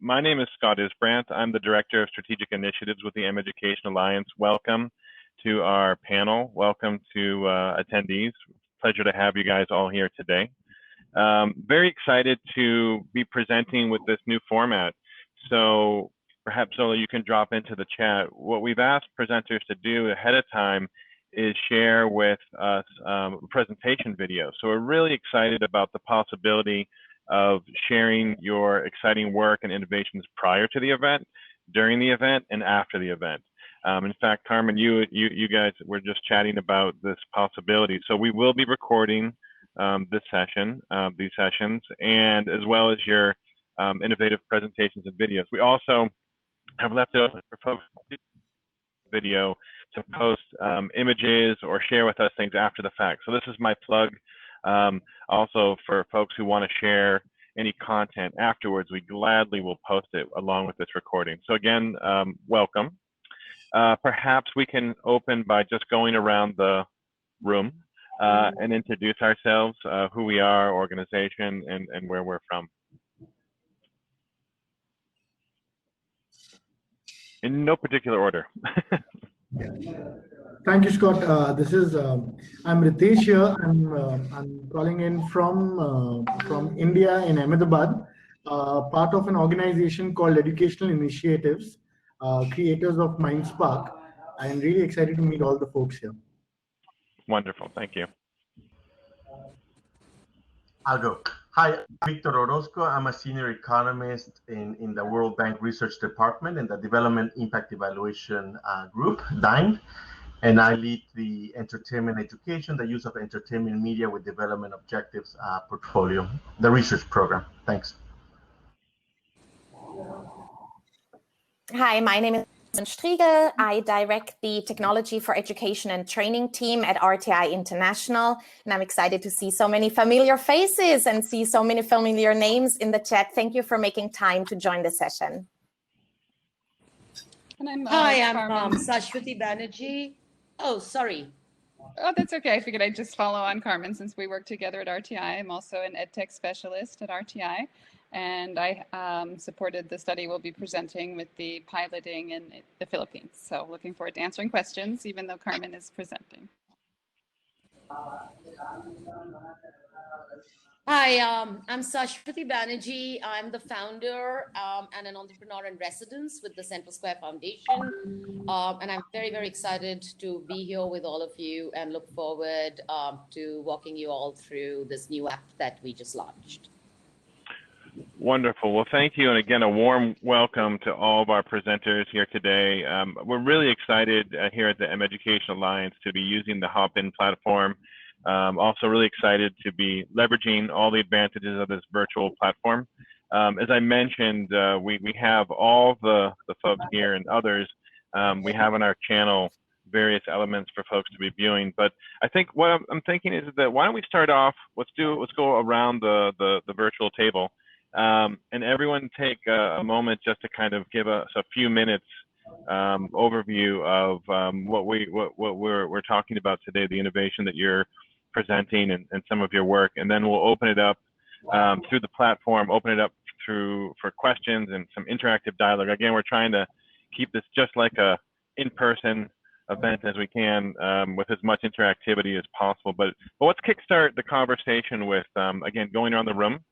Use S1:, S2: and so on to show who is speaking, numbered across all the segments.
S1: My name is Scott Isbrandt. I'm the Director of Strategic Initiatives with the mEducation Alliance. Welcome to our panel. Welcome to attendees. Pleasure to have you guys all here today. Very excited to be presenting with this new format. So perhaps, Zola, you can drop into the chat. What we've asked presenters to do ahead of time is share with us presentation videos. So we're really excited about the possibility of sharing your exciting work and innovations prior to the event, during the event, and after the event. In fact, Carmen, you guys were just chatting about this possibility. So we will be recording this session, these sessions, and as well as your innovative presentations and videos. We also have left it open for folks video to post images or share with us things after the fact. So this is my plug. Also for folks who want to share any content afterwards, we gladly will post it along with this recording. So again, welcome. Perhaps we can open by just going around the room and introduce ourselves, who we are, organization, and where we're from. In no particular order.
S2: Thank you, Scott. I'm Ritesh here. I'm calling in from India in Ahmedabad, part of an organization called Educational Initiatives, creators of MindSpark. I'm really excited to meet all the folks here.
S1: Wonderful, thank you.
S3: I'll go. Hi, I'm Victor Orozco. I'm a senior economist in the World Bank Research Department in the Development Impact Evaluation Group, DIME. And I lead the entertainment education, the use of entertainment media with development objectives portfolio, the research program. Thanks.
S4: Hi, my name is Strigel. I direct the Technology for Education and Training team at RTI International, and I'm excited to see so many familiar faces and see so many familiar names in the chat. Thank you for making time to join the session.
S5: And
S6: Hi, I'm
S5: Carmen.
S6: Sashwati Banerjee. Oh, sorry.
S5: Oh, that's okay. I figured I'd just follow on Carmen since we work together at RTI. I'm also an EdTech specialist at RTI, and I supported the study we'll be presenting with the piloting in the Philippines. So looking forward to answering questions, even though Carmen is presenting.
S6: Hi, I'm Sashwati Banerjee. I'm the founder and an entrepreneur in residence with the Central Square Foundation. And I'm very, very excited to be here with all of you and look forward to walking you all through this new app that we just launched.
S1: Wonderful. Well, thank you. And again, a warm welcome to all of our presenters here today. We're really excited here at the mEducation Alliance to be using the Hop-In platform. Also really excited to be leveraging all the advantages of this virtual platform. As I mentioned, we have all the folks here and others we have on our channel various elements for folks to be viewing. But I think what I'm thinking is that why don't we start off, let's go around the virtual table and everyone take a moment just to kind of give us a few minutes overview of what we're talking about today, the innovation that you're presenting and some of your work, and then we'll open it up through the platform, open it up for questions and some interactive dialogue. Again, we're trying to keep this just like a in-person event as we can with as much interactivity as possible. But let's kickstart the conversation with, again, going around the room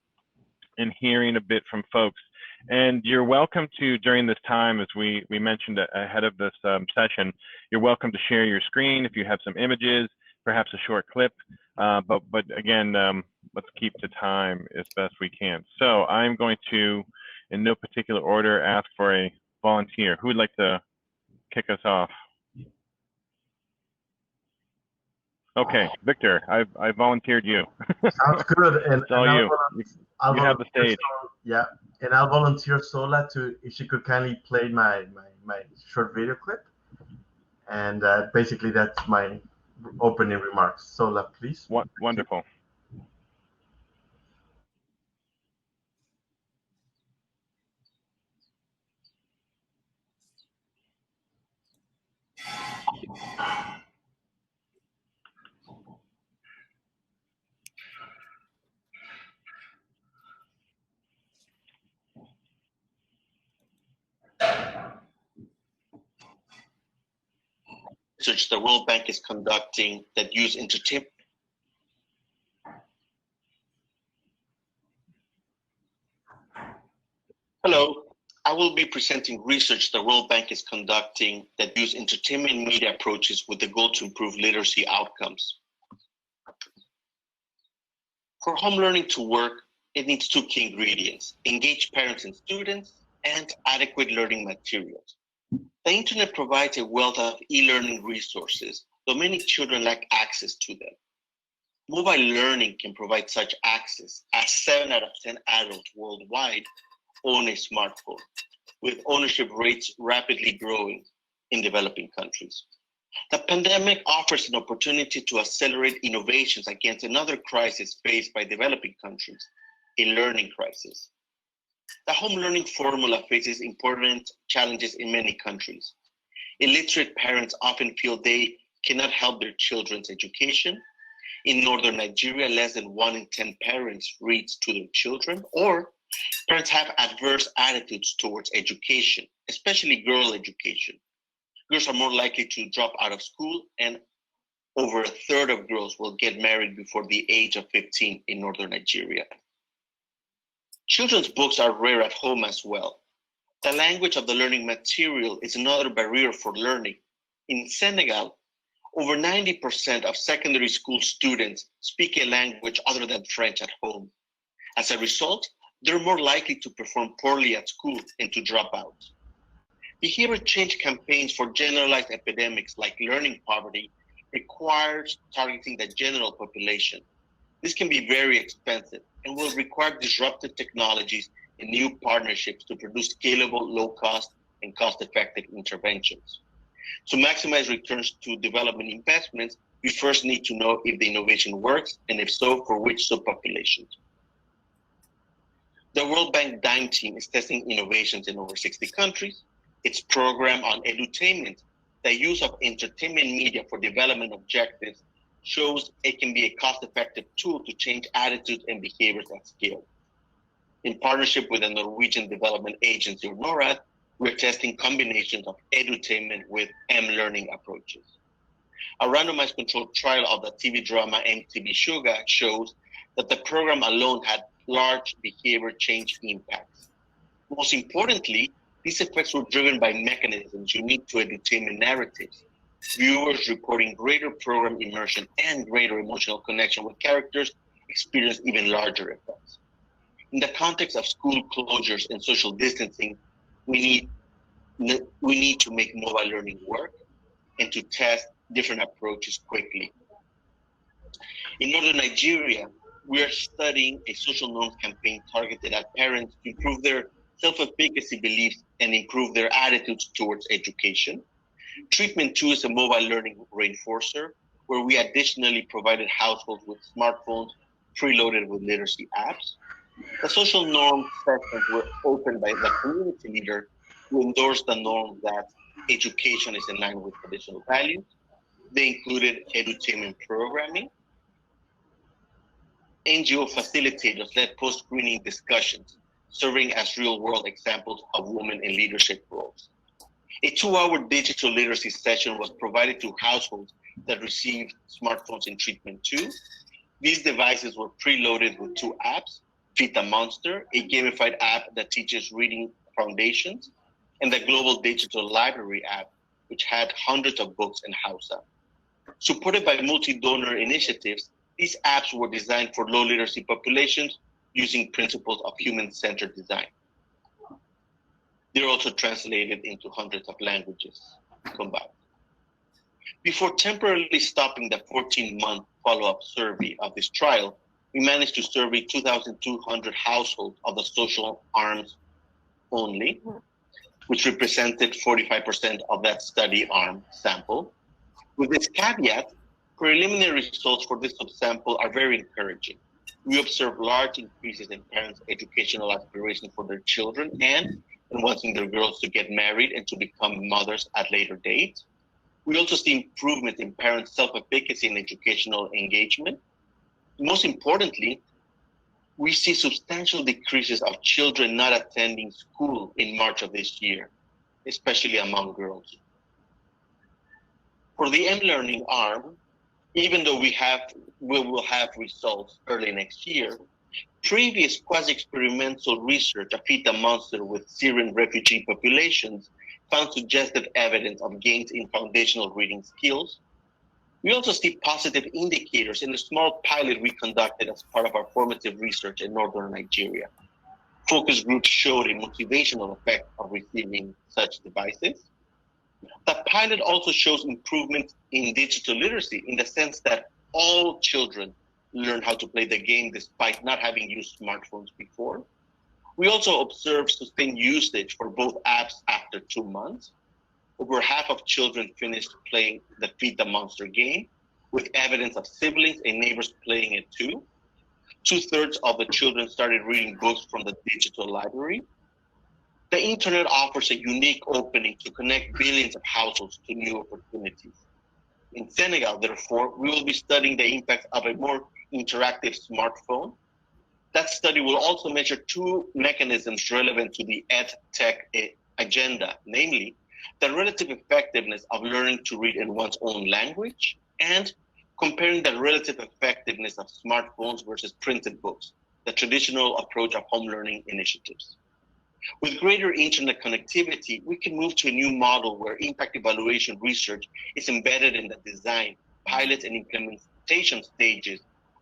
S1: and hearing a bit from folks. And you're welcome to, during this time, as we mentioned ahead of this session, you're welcome to share your screen if you have some images, perhaps a short clip, but again, let's keep to time as best we can. So I'm going to, in no particular order, ask for a volunteer. Who would like to kick us off? Okay, Victor, I volunteered you.
S3: Sounds good. And
S1: it's all you. You have the stage.
S3: Yeah, and I'll volunteer Sola to, if she could kindly play my short video clip. And basically that's my opening remarks. Sola, please.
S1: Wonderful.
S3: research the World Bank is conducting that use entertainment. Hello, I will be presenting research the World Bank is conducting that use entertainment media approaches with the goal to improve literacy outcomes. For home learning to work, it needs two key ingredients: engaged parents and students, and adequate learning materials. The internet provides a wealth of e-learning resources, though many children lack access to them. Mobile learning can provide such access, as 7 out of 10 adults worldwide own a smartphone, with ownership rates rapidly growing in developing countries. The pandemic offers an opportunity to accelerate innovations against another crisis faced by developing countries, a learning crisis. The home learning formula faces important challenges in many countries. Illiterate parents often feel they cannot help their children's education. In northern Nigeria, less than 1 in 10 parents reads to their children, or parents have adverse attitudes towards education, especially girl education. Girls are more likely to drop out of school, and over a third of girls will get married before the age of 15 in northern Nigeria. Children's books are rare at home as well. The language of the learning material is another barrier for learning. In Senegal, over 90% of secondary school students speak a language other than French at home. As a result, they're more likely to perform poorly at school and to drop out. Behavior change campaigns for generalized epidemics like learning poverty requires targeting the general population. This can be very expensive and will require disruptive technologies and new partnerships to produce scalable, low-cost, and cost-effective interventions. To maximize returns to development investments, we first need to know if the innovation works, and if so, for which subpopulations. The World Bank DIME team is testing innovations in over 60 countries. Its program on edutainment, the use of entertainment media for development objectives, shows it can be a cost-effective tool to change attitudes and behaviors at scale. In partnership with the Norwegian Development Agency, or NORAD, we're testing combinations of edutainment with M-learning approaches. A randomized controlled trial of the TV drama MTV Sugar shows that the program alone had large behavior change impacts. Most importantly, these effects were driven by mechanisms unique to edutainment narratives. Viewers reporting greater program immersion and greater emotional connection with characters experienced even larger effects. In the context of school closures and social distancing, we need to make mobile learning work and to test different approaches quickly. In northern Nigeria, we are studying a social norms campaign targeted at parents to improve their self-efficacy beliefs and improve their attitudes towards education. Treatment 2 is a mobile learning reinforcer, where we additionally provided households with smartphones preloaded with literacy apps. The social norms sessions were opened by the community leader who endorsed the norm that education is in line with traditional values. They included edutainment programming. NGO facilitators led post-screening discussions, serving as real-world examples of women in leadership roles. A 2-hour digital literacy session was provided to households that received smartphones in treatment 2. These devices were preloaded with 2 apps, Feed the Monster, a gamified app that teaches reading foundations, and the Global Digital Library app, which had hundreds of books in Hausa. Supported by multi-donor initiatives, these apps were designed for low literacy populations using principles of human-centered design. They're also translated into hundreds of languages combined. Before temporarily stopping the 14-month follow-up survey of this trial, we managed to survey 2,200 households of the social arms only, which represented 45% of that study arm sample. With this caveat, preliminary results for this subsample are very encouraging. We observed large increases in parents' educational aspirations for their children and in wanting their girls to get married and to become mothers at later dates. We also see improvement in parents' self-efficacy and educational engagement. Most importantly, we see substantial decreases of children not attending school in March of this year, especially among girls.
S7: For the M-learning arm, even though we will have results early next year, previous quasi-experimental research of Feta monster with Syrian refugee populations found suggestive evidence of gains in foundational reading skills. We also see positive indicators in the small pilot we conducted as part of our formative research in northern Nigeria. Focus groups showed a motivational effect of receiving such devices. The pilot also shows improvement in digital literacy in the sense that all children learn how to play the game despite not having used smartphones before. We also observed sustained usage for both apps after 2 months. Over half of children finished playing the Feed the Monster game, with evidence of siblings and neighbors playing it too. 2/3 of the children started reading books from the digital library. The internet offers a unique opening to connect billions of households to new opportunities. In Senegal, therefore, we will be studying the impact of a more interactive smartphone. That study will also measure 2 mechanisms relevant to the EdTech agenda, namely the relative effectiveness of learning to read in one's own language and comparing the relative effectiveness of smartphones versus printed books, the traditional approach of home learning initiatives. With greater internet connectivity, we can move to a new model where impact evaluation research is embedded in the design, pilot, and implementation stages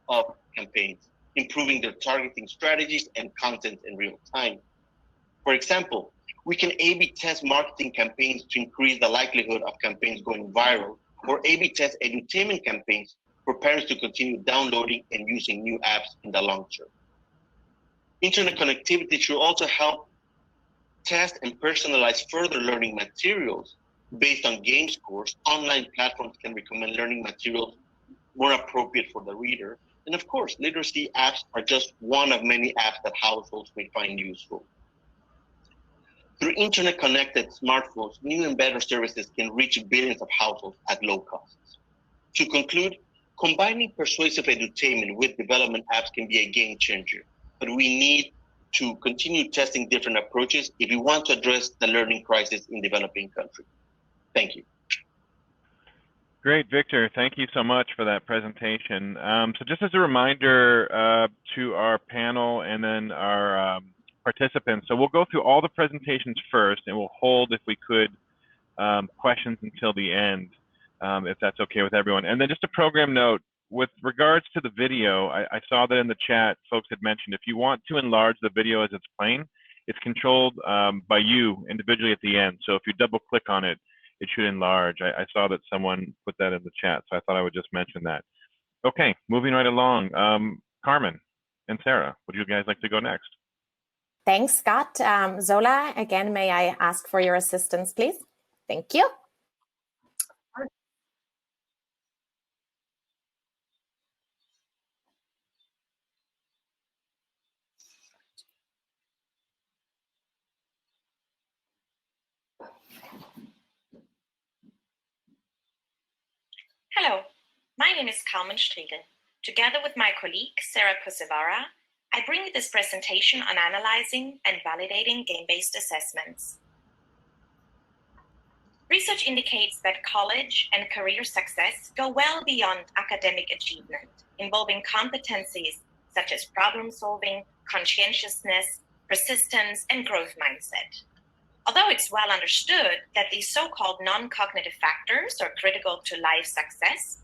S7: of campaigns, improving their targeting strategies and content in real time. For example, we can A/B test marketing campaigns to increase the likelihood of campaigns going viral, or A/B test edutainment campaigns for parents to continue downloading and using new apps in the long term. Internet connectivity should also help test and personalize further learning materials based on game scores. Online platforms can recommend learning materials more appropriate for the reader. And of course, literacy apps are just one of many apps that households may find useful. Through internet-connected smartphones, new and better services can reach billions of households at low costs. To conclude, combining persuasive edutainment with development apps can be a game changer, but we need to continue testing different approaches if we want to address the learning crisis in developing countries. Thank you.
S1: Great, Victor. Thank you so much for that presentation. So just as a reminder to our panel and then our participants, so we'll go through all the presentations first, and we'll hold, if we could, questions until the end, if that's okay with everyone. And then just a program note, with regards to the video, I saw that in the chat, folks had mentioned if you want to enlarge the video as it's playing, it's controlled by you individually at the end. So if you double click on it, it should enlarge. I saw that someone put that in the chat, so I thought I would just mention that. Okay, moving right along. Carmen and Sarah, would you guys like to go next?
S4: Thanks, Scott. Zola, again, may I ask for your assistance, please? Thank you.
S8: Hello, my name is Carmen Strigel. Together with my colleague, Sarah Pouezevara, I bring you this presentation on analyzing and validating game-based assessments. Research indicates that college and career success go well beyond academic achievement, involving competencies such as problem-solving, conscientiousness, persistence, and growth mindset. Although it's well understood that these so-called non-cognitive factors are critical to life success,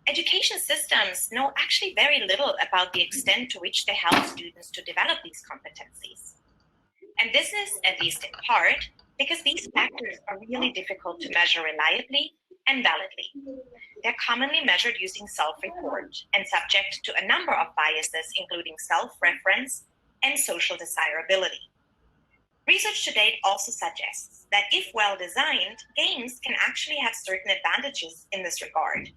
S8: education systems know actually very little about the extent to which they help students to develop these competencies. And this is, at least in part, because these factors are really difficult to measure reliably and validly. They're commonly measured using self-report and subject to a number of biases, including self-reference and social desirability. Research to date also suggests that if well designed, games can actually have certain advantages in this regard.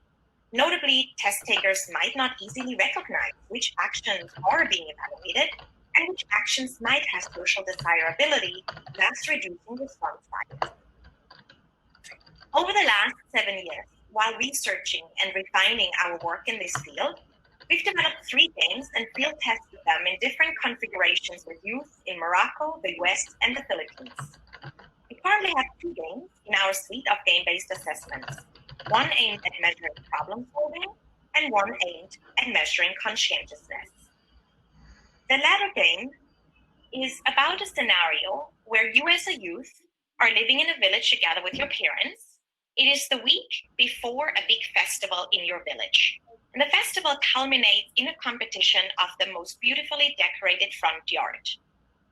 S8: Notably, test takers might not easily recognize which actions are being evaluated and which actions might have social desirability, thus reducing response bias. Over the last 7 years, while researching and refining our work in this field, we've developed 3 games and field tested them in different configurations with youth in Morocco, the US, and the Philippines. We currently have 2 games in our suite of game-based assessments. one aimed at measuring problem solving and one aimed at measuring conscientiousness. The latter game is about a scenario where you as a youth are living in a village together with your parents. It is the week before a big festival in your village. And the festival culminates in a competition of the most beautifully decorated front yard.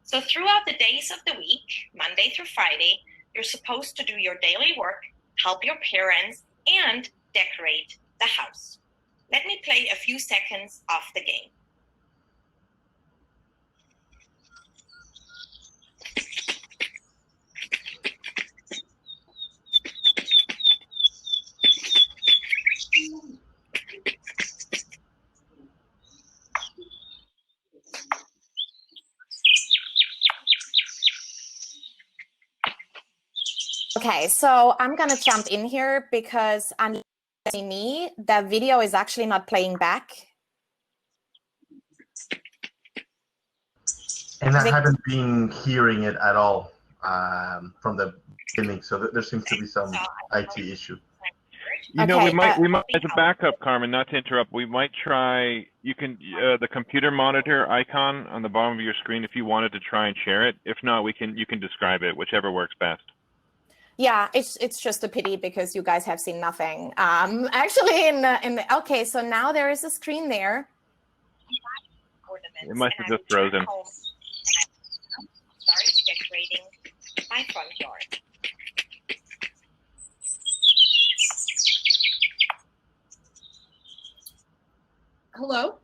S8: So throughout the days of the week, Monday through Friday, you're supposed to do your daily work, help your parents, and decorate the house. Let me play a few seconds of the game.
S4: Okay, so I'm gonna jump in here because unless you see me, the video is actually not playing back.
S3: And I haven't been hearing it at all from the beginning, so there seems to be some IT issue.
S1: You know,
S4: Okay,
S1: we might, as a backup, Carmen, not to interrupt, we might try, you can, the computer monitor icon on the bottom of your screen, if you wanted to try and share it. If not, you can describe it, whichever works best.
S4: Yeah, it's just a pity because you guys have seen nothing. Actually, okay, so now there is a screen there.
S1: It must have just frozen.
S8: Start decorating my front yard.
S9: Hello?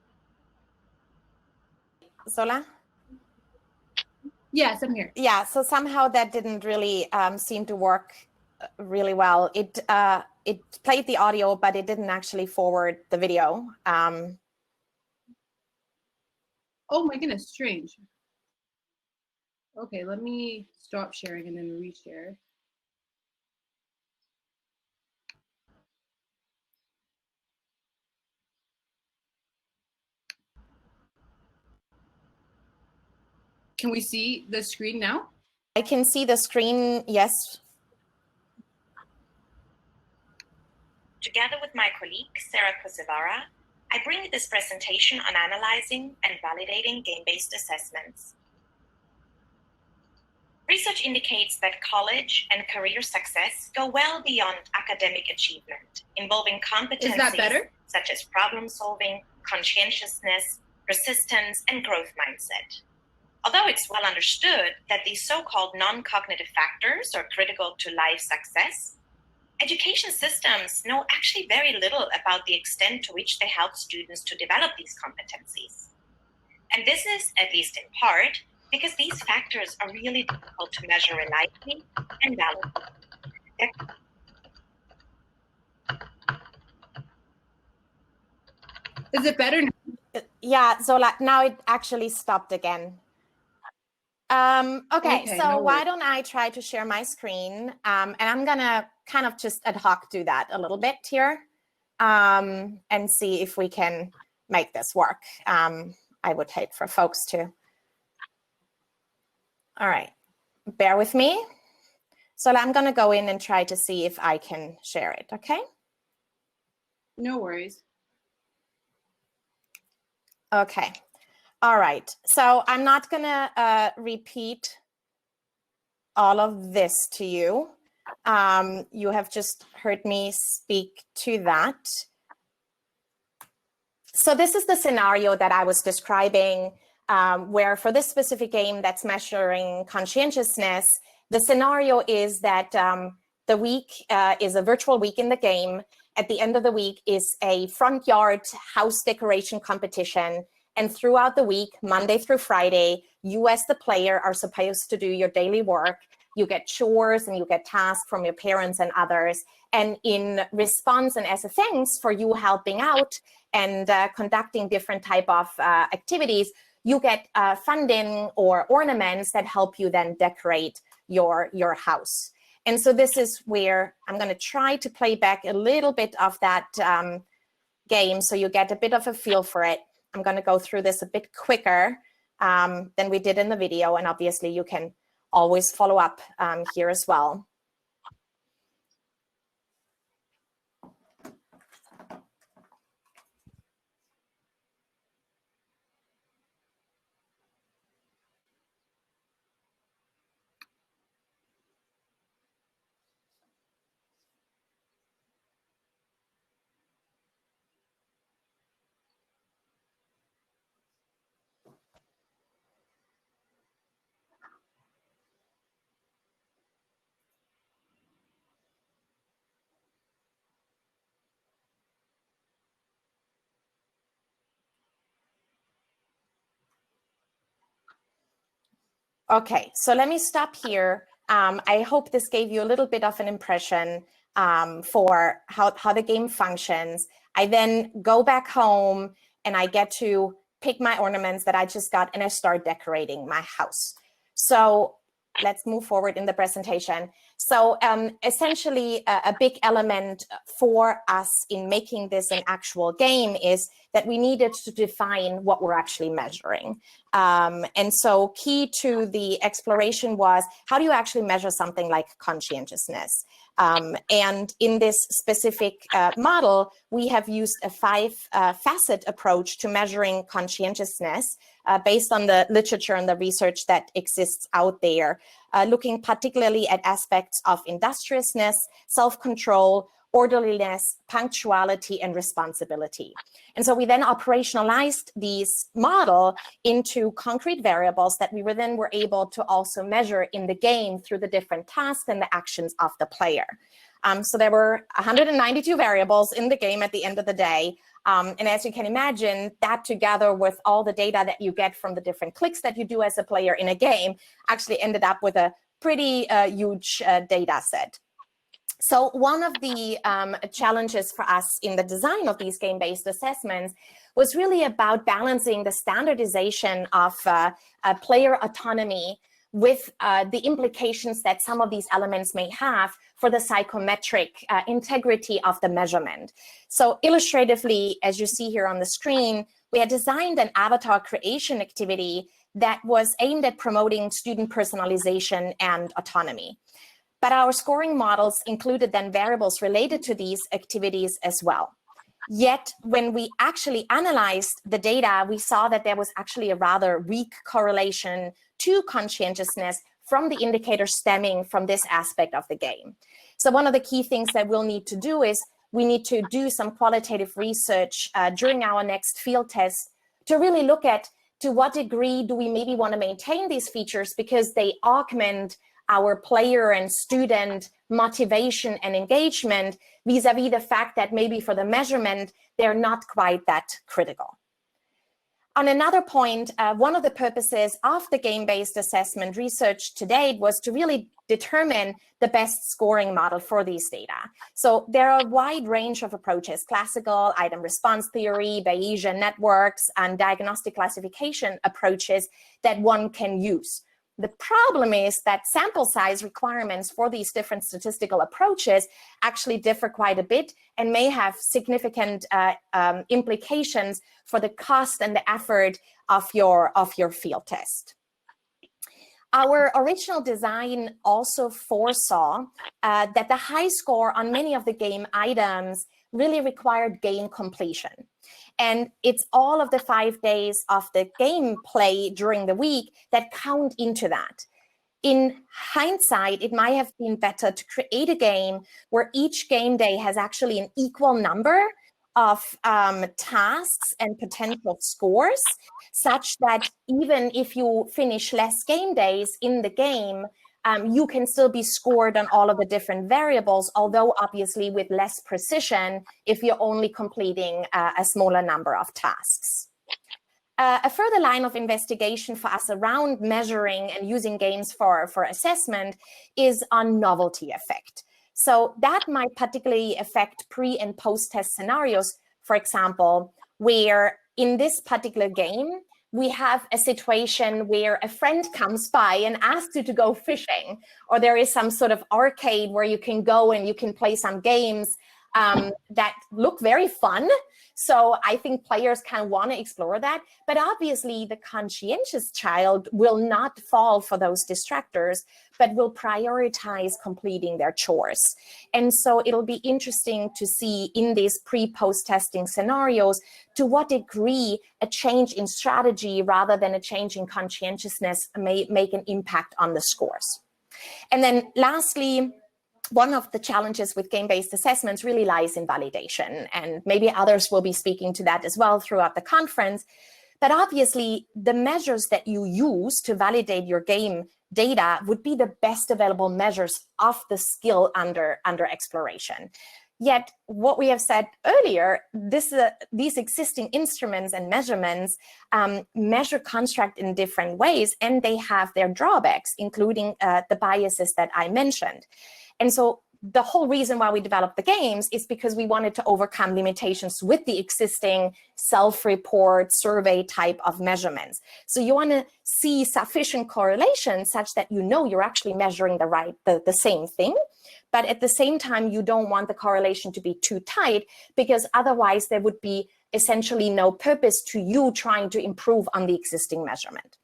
S4: Zola?
S9: Yes, I'm here.
S4: Yeah, so somehow that didn't really seem to work really well. It played the audio, but it didn't actually forward the video.
S9: Oh my goodness, strange. Okay, let me stop sharing and then reshare. Can we see the screen now?
S4: I can see the screen, yes.
S8: Together with my colleague, Sarah Pouezevara, I bring this presentation on analyzing and validating game-based assessments. Research indicates that college and career success go well beyond academic achievement, involving competencies such as problem solving, conscientiousness, persistence, and growth mindset. Although it's well understood that these so-called non-cognitive factors are critical to life success, education systems know actually very little about the extent to which they help students to develop these competencies. And this is, at least in part, because these factors are really difficult to measure reliably and validly.
S9: Is it better now?
S4: Yeah, Zola, now it actually stopped again. Okay, so
S9: no
S4: why don't I try to share my screen? And I'm gonna kind of just ad hoc do that a little bit here and see if we can make this work. I would hate for folks to. All right, bear with me. So I'm gonna go in and try to see if I can share it, okay?
S9: No worries.
S4: Okay. All right, so I'm not gonna repeat all of this to you. You have just heard me speak to that. So this is the scenario that I was describing where for this specific game that's measuring conscientiousness, the scenario is that the week is a virtual week in the game. At the end of the week is a front yard house decoration competition. And throughout the week, Monday through Friday, you as the player are supposed to do your daily work. You get chores and you get tasks from your parents and others. And in response and as a thanks for you helping out and conducting different type of activities, you get funding or ornaments that help you then decorate your house. And so this is where I'm going to try to play back a little bit of that game so you get a bit of a feel for it. I'm going to go through this a bit quicker than we did in the video, and obviously you can always follow up here as well. Okay, so let me stop here. I hope this gave you a little bit of an impression for how the game functions. I then go back home and I get to pick my ornaments that I just got and I start decorating my house. So let's move forward in the presentation. So essentially a big element for us in making this an actual game is that we needed to define what we're actually measuring. And so key to the exploration was, how do you actually measure something like conscientiousness? And in this specific model, we have used a five-facet approach to measuring conscientiousness based on the literature and the research that exists out there, looking particularly at aspects of industriousness, self-control, orderliness, punctuality, and responsibility. And so we then operationalized these model into concrete variables that we were able to also measure in the game through the different tasks and the actions of the player. So there were 192 variables in the game at the end of the day. And as you can imagine, that together with all the data that you get from the different clicks that you do as a player in a game actually ended up with a pretty huge data set. So one of the challenges for us in the design of these game-based assessments was really about balancing the standardization of player autonomy with the implications that some of these elements may have for the psychometric integrity of the measurement. So illustratively, as you see here on the screen, we had designed an avatar creation activity that was aimed at promoting student personalization and autonomy. But our scoring models included then variables related to these activities as well. Yet when we actually analyzed the data, we saw that there was actually a rather weak correlation to conscientiousness from the indicators stemming from this aspect of the game. So one of the key things that we'll need to do is we need to do some qualitative research during our next field test to really look at to what degree do we maybe want to maintain these features because they augment our player and student motivation and engagement vis-a-vis the fact that maybe for the measurement, they're not quite that critical. On another point, one of the purposes of the game-based assessment research to date was to really determine the best scoring model for these data. So there are a wide range of approaches: classical, item response theory, Bayesian networks, and diagnostic classification approaches that one can use. The problem is that sample size requirements for these different statistical approaches actually differ quite a bit and may have significant implications for the cost and the effort of your field test. Our original design also foresaw that the high score on many of the game items really required game completion. And it's all of the 5 days of the gameplay during the week that count into that. In hindsight, it might have been better to create a game where each game day has actually an equal number of tasks and potential scores, such that even if you finish less game days in the game, you can still be scored on all of the different variables, although obviously with less precision if you're only completing a smaller number of tasks. A further line of investigation for us around measuring and using games for assessment is on novelty effect. So that might particularly affect pre- and post-test scenarios, for example, where in this particular game, we have a situation where a friend comes by and asks you to go fishing, or there is some sort of arcade where you can go and you can play some games that look very fun. So I think players kind of want to explore that. But obviously, the conscientious child will not fall for those distractors, but will prioritize completing their chores. And so it'll be interesting to see in these pre-post testing scenarios to what degree a change in strategy rather than a change in conscientiousness may make an impact on the scores. And then lastly, one of the challenges with game-based assessments really lies in validation, and maybe others will be speaking to that as well throughout the conference. But obviously, the measures that you use to validate your game data would be the best available measures of the skill under exploration. Yet, what we have said earlier, these existing instruments and measurements measure construct in different ways, and they have their drawbacks, including the biases that I mentioned. And so the whole reason why we developed the games is because we wanted to overcome limitations with the existing self-report survey type of measurements. So you want to see sufficient correlation such that you know you're actually measuring the same thing. But at the same time, you don't want the correlation to be too tight, because otherwise there would be essentially no purpose to you trying to improve on the existing measurement.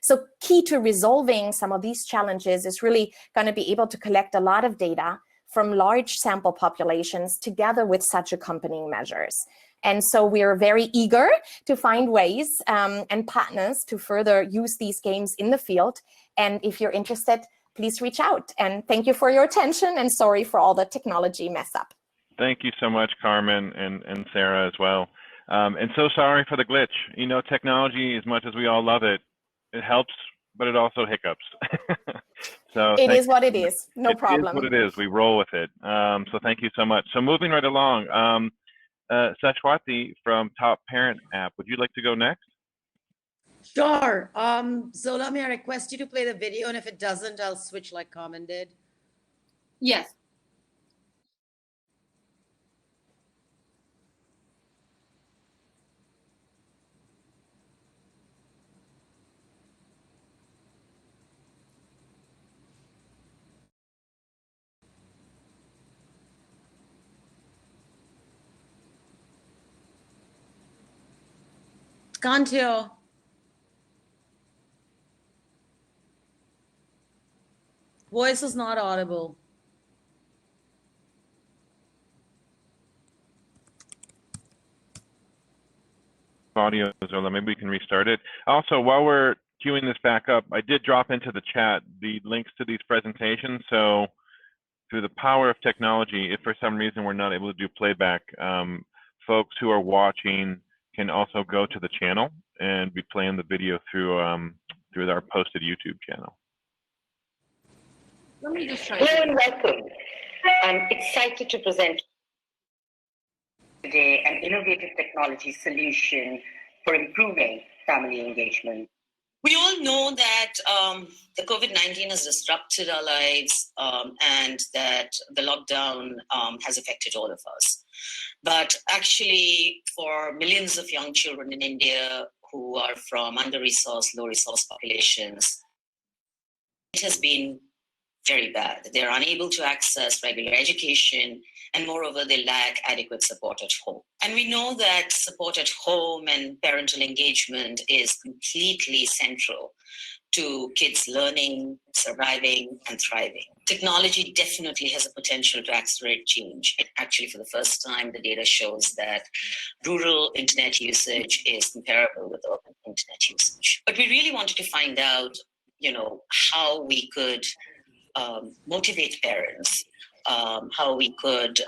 S4: So key to resolving some of these challenges is really going to be able to collect a lot of data from large sample populations together with such accompanying measures. And so we are very eager to find ways and partners to further use these games in the field. And if you're interested, please reach out. And thank you for your attention, and sorry for all the technology mess up.
S1: Thank you so much, Carmen and Sarah as well. And so sorry for the glitch. You know, technology, as much as we all love it, it helps, but it also hiccups. So
S4: it is what it is. No problem.
S1: It is what it is. We roll with it. So thank you so much. So moving right along, Sashwati from Top Parent app, would you like to go next?
S10: Sure. So let me request you to play the video, and if it doesn't, I'll switch like Carmen did.
S9: Yes.
S10: Can't hear. Voice is not audible.
S1: Audio, so maybe we can restart it. Also, while we're queuing this back up, I did drop into the chat the links to these presentations. So through the power of technology, if for some reason we're not able to do playback, folks who are watching can also go to the channel and be playing the video through our posted YouTube channel.
S9: Let me just try.
S11: Hello and welcome. I'm excited to present today an innovative technology solution for improving family engagement.
S12: We all know that the COVID-19 has disrupted our lives and that the lockdown has affected all of us. But actually, for millions of young children in India who are from under-resourced, low-resource populations, it has been very bad. They're unable to access regular education, and moreover, they lack adequate support at home. And we know that support at home and parental engagement is completely central to kids learning, surviving, and thriving. Technology definitely has a potential to accelerate change. Actually, for the first time, the data shows that rural internet usage is comparable with urban internet usage. But we really wanted to find out, how we could motivate parents, how we could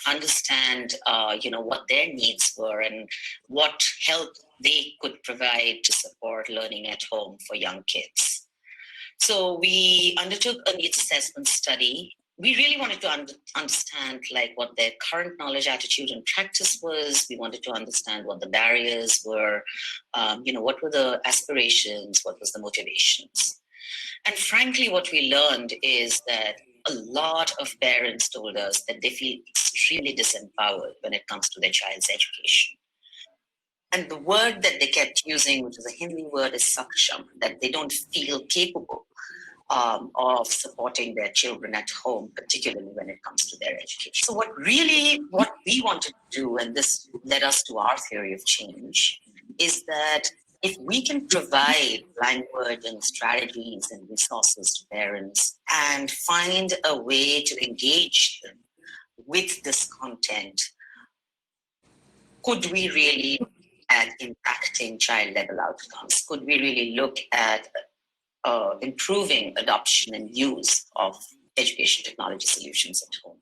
S12: understand, what their needs were and what help they could provide to support learning at home for young kids. So we undertook a needs assessment study. We really wanted to understand what their current knowledge, attitude, and practice was. We wanted to understand what the barriers were, what were the aspirations, what was the motivations. And frankly, what we learned is that a lot of parents told us that they feel extremely disempowered when it comes to their child's education. And the word that they kept using, which is a Hindi word, is saksham, that they don't feel capable of supporting their children at home, particularly when it comes to their education. So what we wanted to do, and this led us to our theory of change, is that if we can provide language and strategies and resources to parents and find a way to engage them with this content, could we really look at impacting child-level outcomes? Could we really look at improving adoption and use of education technology solutions at home?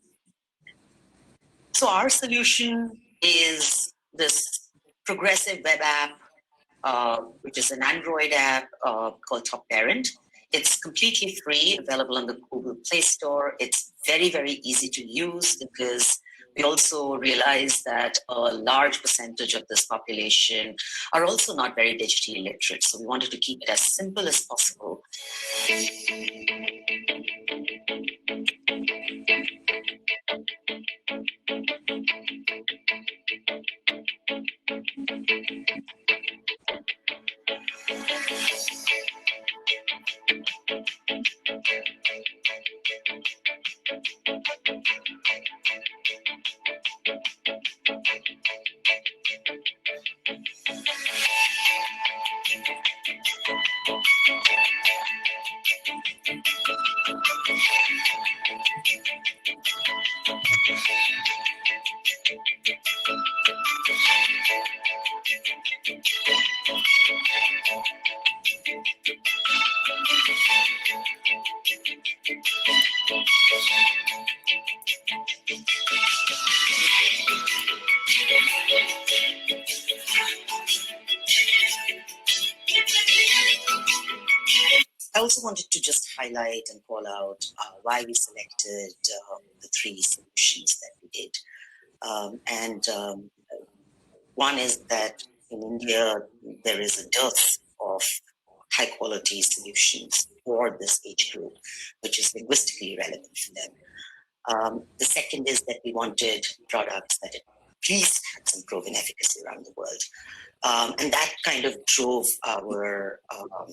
S12: So our solution is this progressive web app, which is an Android app called Top Parent. It's completely free, available on the Google Play Store. It's very, very easy to use because We also realized that a large percentage of this population are also not very digitally literate. So we wanted to keep it as simple as possible. I also wanted to just highlight and call out why we selected the three solutions that we did. One is that in India, there is a dearth of high quality solutions for this age group, which is linguistically relevant for them. The second is that we wanted products that at least had some proven efficacy around the world. And that kind of drove our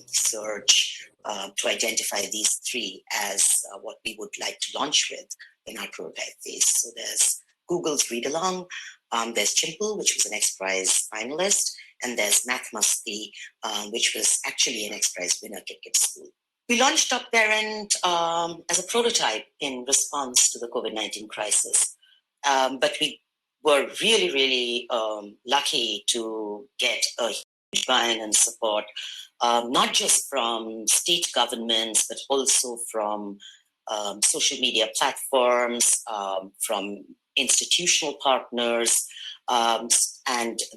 S12: search to identify these three as what we would like to launch with in our prototype phase. So there's Google's Read Along, there's Chimple, which was an X Prize finalist, and there's Math Masti, which was actually an X Prize winner at Kids School. We launched Top Parent as a prototype in response to the COVID-19 crisis, but we were really, really lucky to get a huge buy-in and support, not just from state governments, but also from social media platforms, from institutional partners, and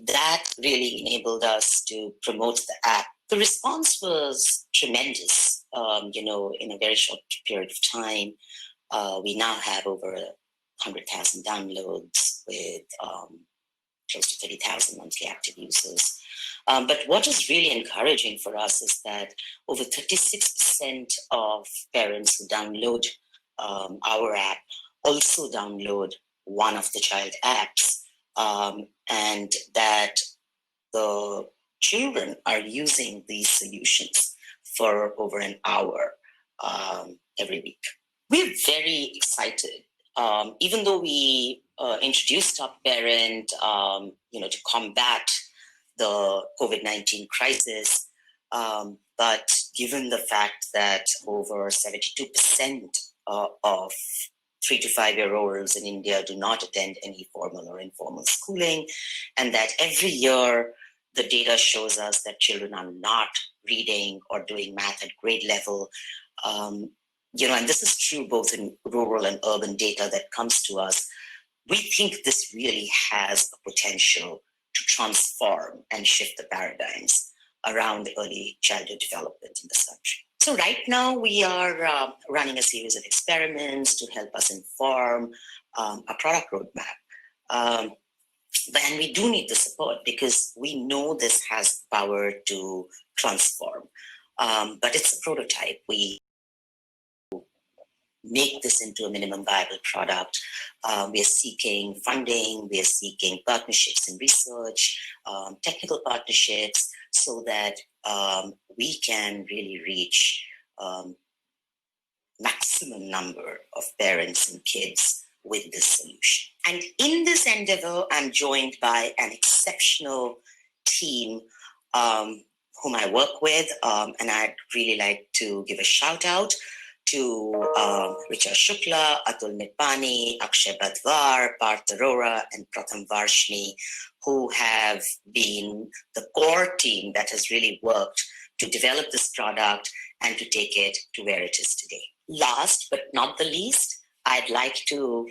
S12: that really enabled us to promote the app. The response was tremendous. In a very short period of time, we now have over 100,000 downloads with close to 30,000 monthly active users. But what is really encouraging for us is that over 36% of parents who download our app also download one of the child apps, and that the children are using these solutions for over an hour every week. We're very excited. Even though we introduced Top Parent, to combat the COVID-19 crisis, but given the fact that over 72% of 3 to 5 year olds in India do not attend any formal or informal schooling, and that every year the data shows us that children are not reading or doing math at grade level, and this is true both in rural and urban data that comes to us, we think this really has a potential to transform and shift the paradigms around early childhood development in this country. So right now we are running a series of experiments to help us inform a product roadmap. And we do need the support because we know this has power to transform. But it's a prototype. We make this into a minimum viable product. We are seeking funding, we are seeking partnerships in research, technical partnerships, so that we can really reach maximum number of parents and kids with this solution. And in this endeavor, I'm joined by an exceptional team whom I work with, and I'd really like to give a shout out to Richa Shukla, Atul Nipani, Akshay Badwar, Parth Arora, and Pratham Varshni, who have been the core team that has really worked to develop this product and to take it to where it is today. Last but not the least, I'd like to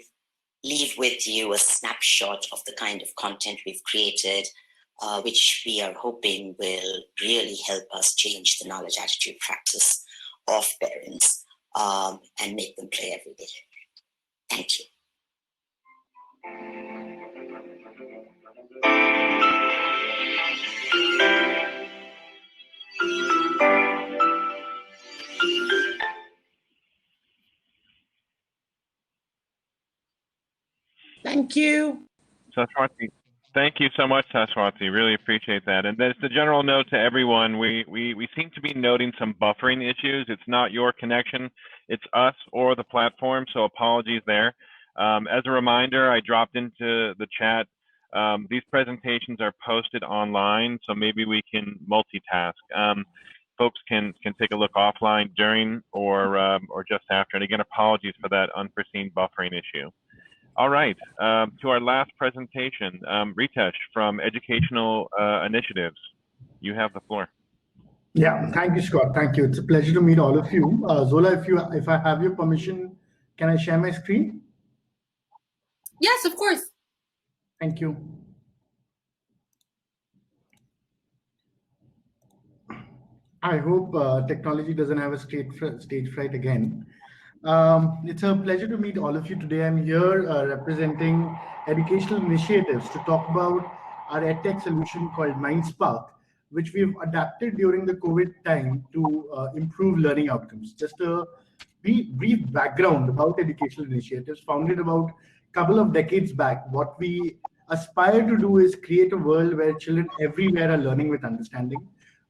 S12: leave with you a snapshot of the kind of content we've created, which we are hoping will really help us change the knowledge attitude practice of parents and make them play every day. Thank you.
S10: Thank you.
S1: Sashwati, thank you so much, Sashwati. Really appreciate that. And there's the general note to everyone. We seem to be noting some buffering issues. It's not your connection, it's us or the platform, so apologies there. As a reminder, I dropped into the chat. These presentations are posted online, so maybe we can multitask. Folks can take a look offline during or just after. And again, apologies for that unforeseen buffering issue. All right, to our last presentation, Ritesh from Educational Initiatives. You have the floor.
S2: Yeah, thank you, Scott. Thank you. It's a pleasure to meet all of you. Zola, if I have your permission, can I share my screen?
S9: Yes, of course.
S2: Thank you. I hope technology doesn't have a stage fright again. It's a pleasure to meet all of you today. I'm here representing educational initiatives to talk about our edtech solution called MindSpark, which we've adapted during the COVID time to improve learning outcomes. Just a brief background about educational initiatives, founded about a couple of decades back. What we aspire to do is create a world where children everywhere are learning with understanding.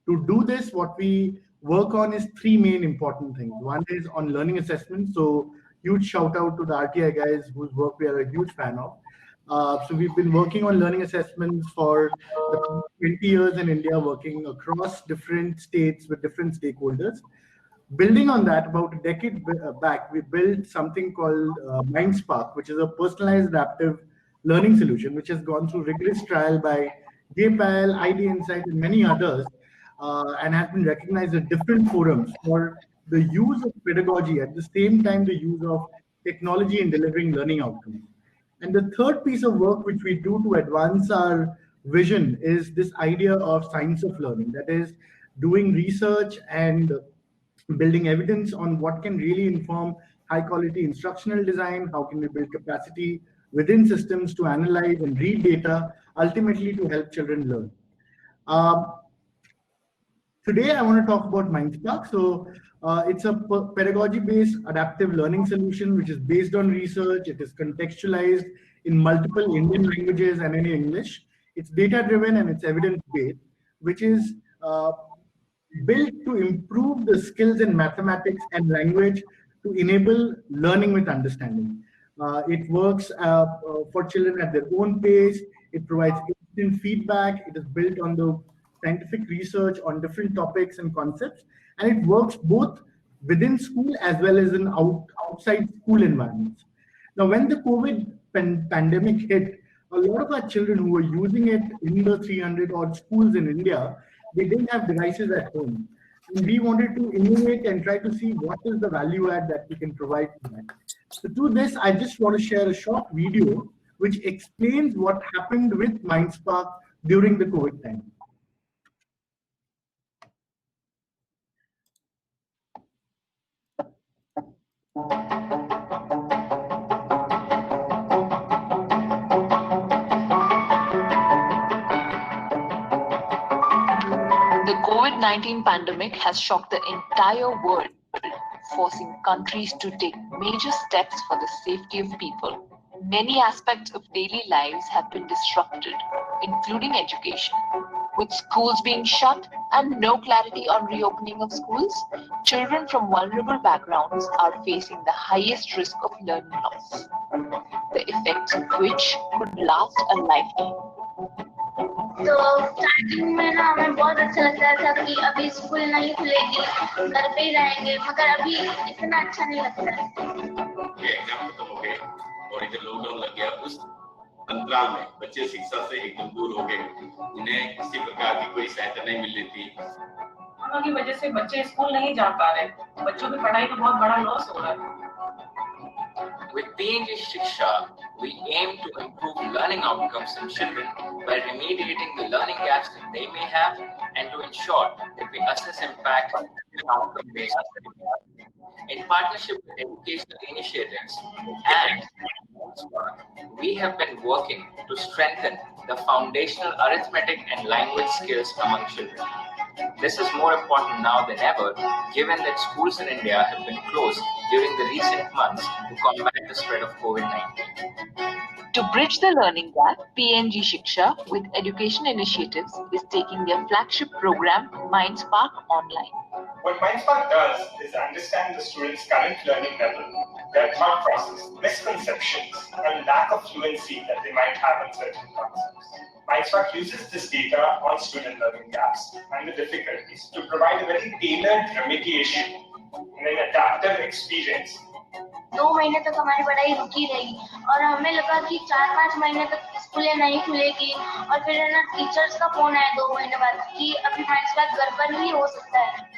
S2: To do this, what we work on is three main important things. One is on learning assessment. So huge shout out to the RTI guys whose work we are a huge fan of. So we've been working on learning assessments for the 20 years in India, working across different states with different stakeholders. Building on that, about a decade back, we built something called MindSpark, which is a personalized adaptive learning solution, which has gone through rigorous trial by JPAL, ID Insight, and many others. And has been recognized at different forums for the use of pedagogy, at the same time the use of technology in delivering learning outcomes. And the third piece of work which we do to advance our vision is this idea of science of learning, that is doing research and building evidence on what can really inform high quality instructional design, how can we build capacity within systems to analyze and read data, ultimately to help children learn. Today, I want to talk about MindSpark. So it's a pedagogy-based adaptive learning solution, which is based on research. It is contextualized in multiple Indian languages and in English. It's data-driven and it's evidence-based, which is built to improve the skills in mathematics and language to enable learning with understanding. It works for children at their own pace. It provides instant feedback. It is built on the scientific research on different topics and concepts, and it works both within school as well as in outside school environments. Now, when the COVID pandemic hit, a lot of our children who were using it in the 300 odd schools in India, they didn't have devices at home. And we wanted to innovate and try to see what is the value add that we can provide to that. So to this, I just want to share a short video which explains what happened with MindSpark during the COVID time.
S13: The COVID-19 pandemic has shocked the entire world, forcing countries to take major steps for the safety of people. Many aspects of daily lives have been disrupted, including education. With schools being shut and no clarity on reopening of schools, children from vulnerable backgrounds are facing the highest risk of learning loss, the effects of which could last a lifetime.
S14: तो starting में ना हमें बहुत अच्छा लग रहा था कि अभी स्कूल नहीं खुलेगी, घर पे ही रहेंगे, मगर अभी इतना अच्छा नहीं लगता है।
S15: एग्जाम खत्म हो गए और इधर लॉकडाउन लग गया, उस अंतराल में बच्चे शिक्षा से एकदम दूर हो गए, उन्हें किसी प्रकार की कोई सहायता नहीं मिल रही थी।
S16: कोरोना की वजह से बच्चे स्कूल नहीं जा पा रहे, बच्चों की पढ़ाई का बहुत बड़ा लॉस हो रहा है।
S17: With PNG Shiksha, we aim to improve learning outcomes in children by remediating the learning gaps that they may have and to ensure that we assess impact in outcome-based in partnership with educational initiatives and Mindspark, we have been working to strengthen the foundational arithmetic and language skills among children. This is more important now than ever, given that schools in India have been closed during the recent months to combat the spread of COVID-19.
S13: To bridge the learning gap, PNG Shiksha, with education initiatives, is taking their flagship program, Mindspark, online.
S18: What Mindspark does is understand the student's current learning level, their thought process, misconceptions, and lack of fluency that they might have in certain concepts. Mindspark uses this data on student learning gaps and the difficulties to provide a very tailored remediation and an adaptive experience.
S14: 2 महीने तक हमारी पढ़ाई रुकी रहेगी और हमें लगा कि 4-5 महीने तक स्कूलें नहीं खुलेगी और फिर ना टीचर्स का फोन आया 2 महीने बाद कि अभी माइंडस्पैक घर पर ही हो सकता है.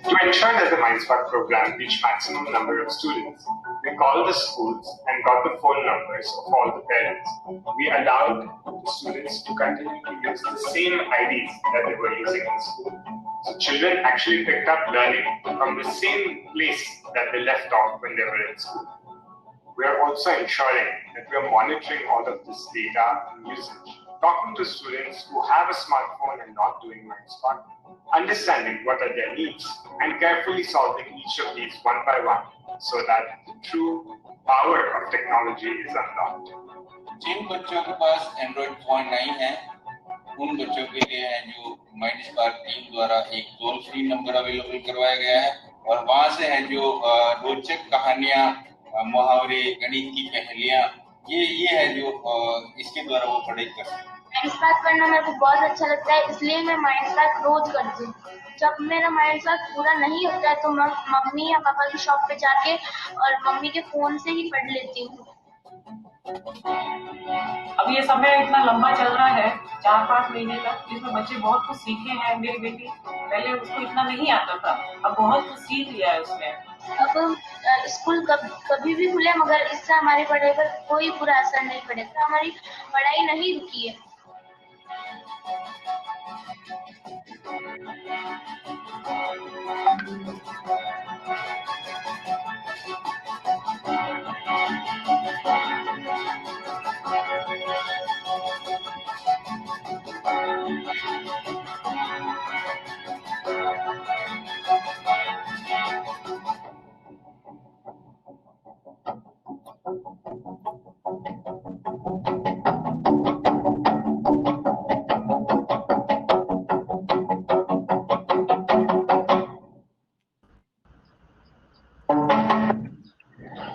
S18: To ensure that the Mindspark program reached maximum number of students, we called the schools and got the phone numbers of all the parents. We allowed the students to continue to use the same IDs that they were using in school. So children actually picked up learning from the same place that they left off when they were in school. We are also ensuring that we are monitoring all of this data and usage, talking to students who have a smartphone and not doing Mindspark, understanding what are their needs, and carefully solving each of these one by one so that the true power of technology is unlocked.
S15: जिन बच्चों के पास Android phone नहीं है, उन बच्चों के लिए है जो माइंडस्पार्क टीम द्वारा एक टोल फ्री नंबर अवेलेबल करवाया गया है और वहां से है जो रोचक कहानियां, मुहावरे, गणित की पहेलियां, ये है जो इसके द्वारा वो पढ़ाई कर सकते हैं.
S14: माइंडस्पैक करना मेरे को बहुत अच्छा लगता है, इसलिए मैं माइंडस्पैक रोज करती हूँ. जब मेरा माइंडस्पैक पूरा नहीं होता है तो मैं मम्मी या पापा की शॉप पे जाके और मम्मी के फोन से ही पढ़ लेती हूँ.
S16: अब ये समय इतना लंबा चल रहा है 4-5 महीने तक, जिसमें बच्चे बहुत कुछ सीखे हैं. मेरी बेटी पहले उसको इतना नहीं आता था, अब बहुत कुछ सीख लिया है उसने.
S14: अब स्कूल कभी भी खुले मगर इससे हमारी पढ़ाई पर कोई बुरा असर नहीं पड़ेगा. हमारी पढ़ाई नहीं रुकी है.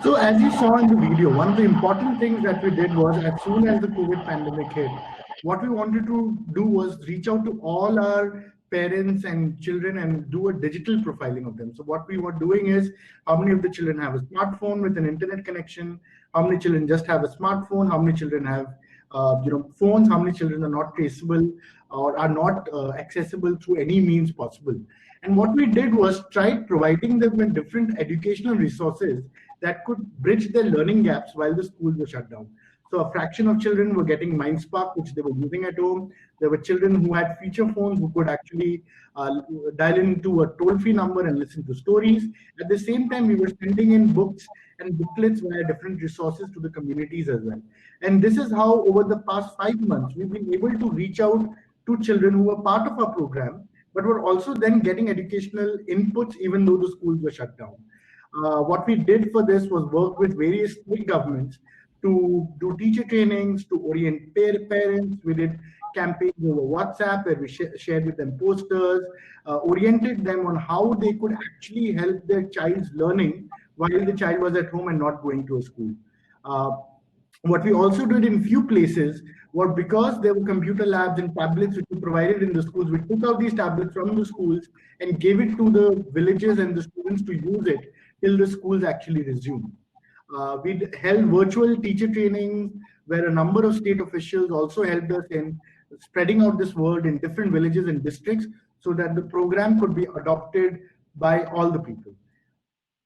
S2: So as you saw in the video, one of the important things that we did was as soon as the COVID pandemic hit, what we wanted to do was reach out to all our parents and children and do a digital profiling of them. So what we were doing is how many of the children have a smartphone with an internet connection, how many children just have a smartphone, how many children have phones, how many children are not traceable or are not accessible through any means possible. And what we did was try providing them with different educational resources that could bridge their learning gaps while the schools were shut down. So a fraction of children were getting Mindspark, which they were using at home. There were children who had feature phones who could actually dial into a toll-free number and listen to stories. At the same time, we were sending in books and booklets via different resources to the communities as well. And this is how over the past 5 months, we've been able to reach out to children who were part of our program, but were also then getting educational inputs even though the schools were shut down. What we did for this was work with various state governments to do teacher trainings, to orient parents. We did campaigns over WhatsApp where we shared with them posters, oriented them on how they could actually help their child's learning while the child was at home and not going to a school. What we also did in few places was because there were computer labs and tablets which were provided in the schools, we took out these tablets from the schools and gave it to the villages and the students to use it till the schools actually resumed. We held virtual teacher trainings where a number of state officials also helped us in spreading out this word in different villages and districts so that the program could be adopted by all the people.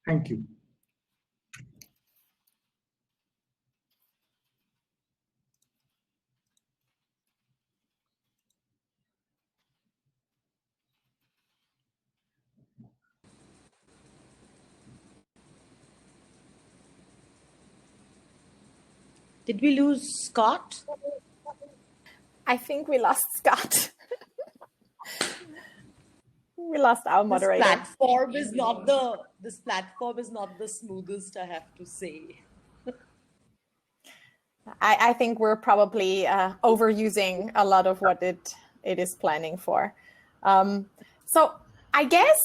S2: Thank you.
S10: Did we lose Scott?
S4: I think we lost Scott. We lost our moderator.
S10: This platform is not the smoothest, I have to say.
S4: I think we're probably overusing a lot of what it is planning for. So I guess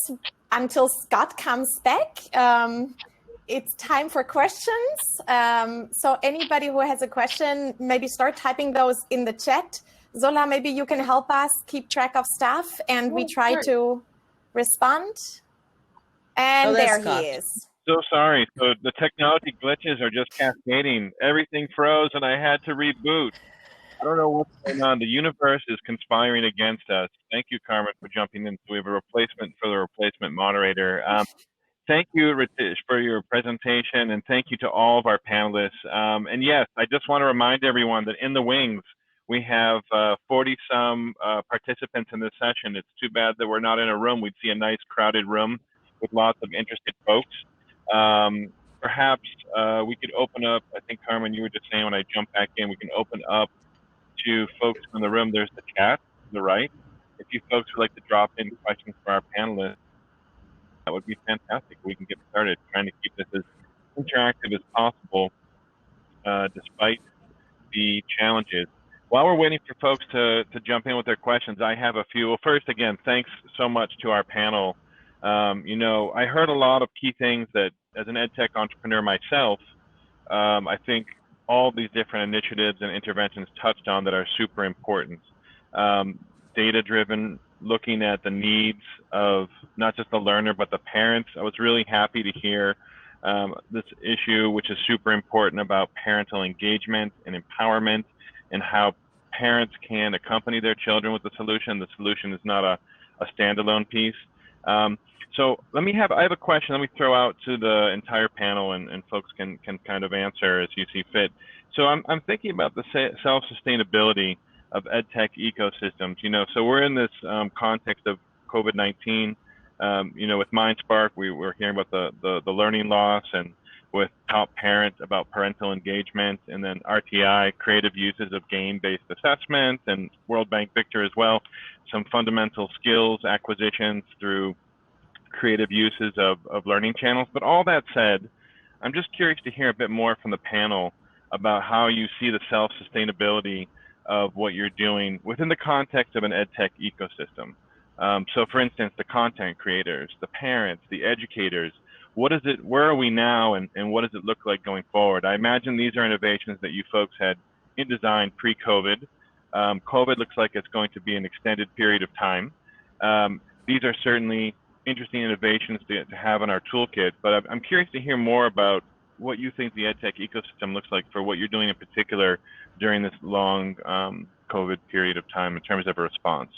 S4: until Scott comes back, it's time for questions. So anybody who has a question, maybe start typing those in the chat. Zola, maybe you can help us keep track of stuff and we try to respond. And there he is.
S1: So sorry. So the technology glitches are just cascading. Everything froze and I had to reboot. I don't know what's going on. The universe is conspiring against us. Thank you, Carmen, for jumping in. So we have a replacement for the replacement moderator. Thank you, Ritesh, for your presentation, and thank you to all of our panelists. And yes, I just want to remind everyone that in the wings, we have 40-some participants in this session. It's too bad that we're not in a room. We'd see a nice crowded room with lots of interested folks. Perhaps we could open up, I think, Carmen, you were just saying when I jumped back in, we can open up to folks in the room. There's the chat to the right. If you folks would like to drop in questions for our panelists, that would be fantastic. We can get started trying to keep this as interactive as possible, despite the challenges. While we're waiting for folks to jump in with their questions, I have a few. Well, first, again, thanks so much to our panel. You know, I heard a lot of key things that, as an EdTech entrepreneur myself, I think all these different initiatives and interventions touched on that are super important. Data-driven, looking at the needs of not just the learner, but the parents. I was really happy to hear this issue, which is super important, about parental engagement and empowerment, and how parents can accompany their children with the solution. The solution is not a standalone piece. So I have a question let me throw out to the entire panel, and folks can kind of answer as you see fit. So I'm thinking about the self-sustainability of EdTech ecosystems. You know, so we're in this context of COVID-19. You know, with MindSpark, we're hearing about the learning loss, and with Top Parent about parental engagement, and then RTI, creative uses of game-based assessment, and World Bank Victor as well, some fundamental skills acquisitions through creative uses of learning channels. But all that said, I'm just curious to hear a bit more from the panel about how you see the self-sustainability of what you're doing within the context of an EdTech ecosystem. So for instance, the content creators, the parents, the educators, where are we now, and what does it look like going forward? I imagine these are innovations that you folks had in design pre-COVID. COVID looks like it's going to be an extended period of time. These are certainly interesting innovations to have in our toolkit, but I'm curious to hear more about what you think the EdTech ecosystem looks like for what you're doing in particular during this long COVID period of time in terms of a response.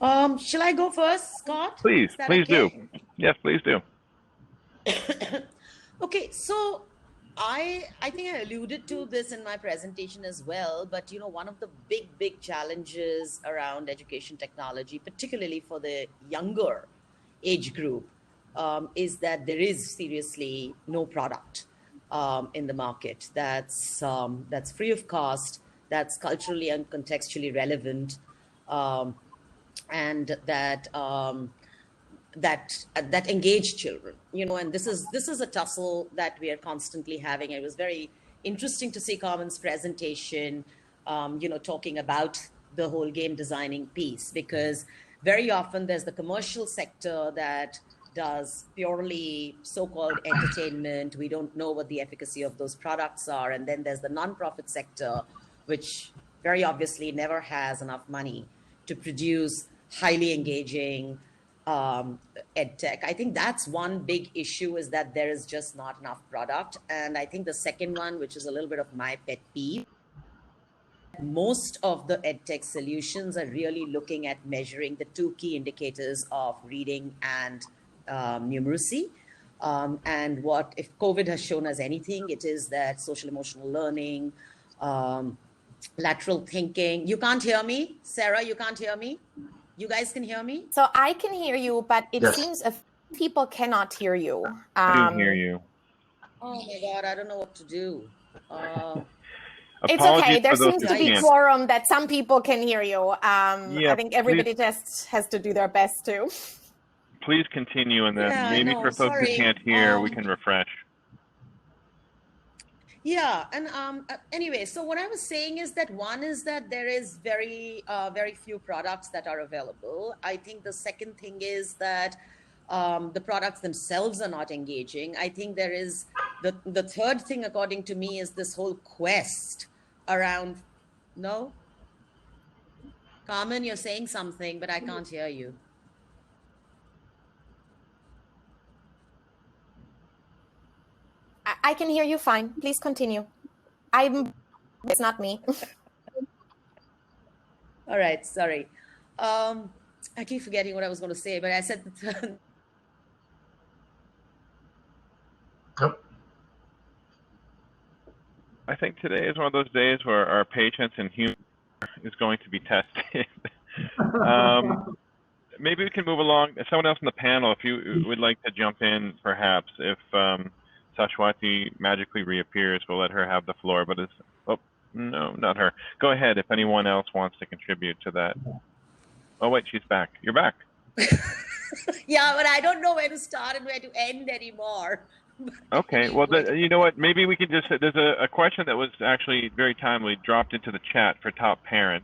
S10: Shall I go first, Scott?
S1: Please do. Yes, please do.
S10: Okay, so I think I alluded to this in my presentation as well, but you know, one of the big challenges around education technology, particularly for the younger age group, is that there is seriously no product in the market that's free of cost, that's culturally and contextually relevant, and that engage children, you know. And this is a tussle that we are constantly having. It was very interesting to see Carmen's presentation, you know, talking about the whole game designing piece, because very often there's the commercial sector that does purely so-called entertainment. We don't know what the efficacy of those products are. And then there's the nonprofit sector, which very obviously never has enough money to produce highly engaging EdTech. I think that's one big issue, is that there is just not enough product. And I think the second one, which is a little bit of my pet peeve, most of the EdTech solutions are really looking at measuring the two key indicators of reading and numeracy. And what, if COVID has shown us anything, it is that social emotional learning, lateral thinking. You can't hear me? Sarah, you can't hear me? You guys can hear me?
S4: So I can hear you, but it seems if people cannot hear you.
S1: I can hear you.
S10: Oh my God, I don't know what to do.
S4: It's okay. There
S1: for those
S4: seems
S1: who
S4: to be
S1: can't.
S4: quorum that some people can hear you.
S1: Yeah,
S4: I think everybody just has to do their best to.
S1: Please continue, and then
S10: Yeah,
S1: maybe
S10: no,
S1: for folks who
S10: sorry.
S1: can't hear, we can refresh.
S10: Yeah, and anyway, so what I was saying is that one is that there is very few products that are available. I think the second thing is that the products themselves are not engaging. I think there is the third thing, according to me, is this whole quest around. No, Carmen, you're saying something, but I can't hear you.
S4: I can hear you fine. Please continue. It's not me.
S10: All right, sorry. I keep forgetting what I was going to say, but I said the third.
S1: I think today is one of those days where our patience and humor is going to be tested. Maybe we can move along. Someone else on the panel, if you would like to jump in, perhaps, if Sashwati magically reappears, we'll let her have the floor. But oh, no, not her. Go ahead if anyone else wants to contribute to that. Oh, wait, she's back. You're back.
S10: Yeah, but I don't know where to start and where to end anymore.
S1: Okay, well, you know what? Maybe we can just, there's a question that was actually very timely, dropped into the chat for top parent.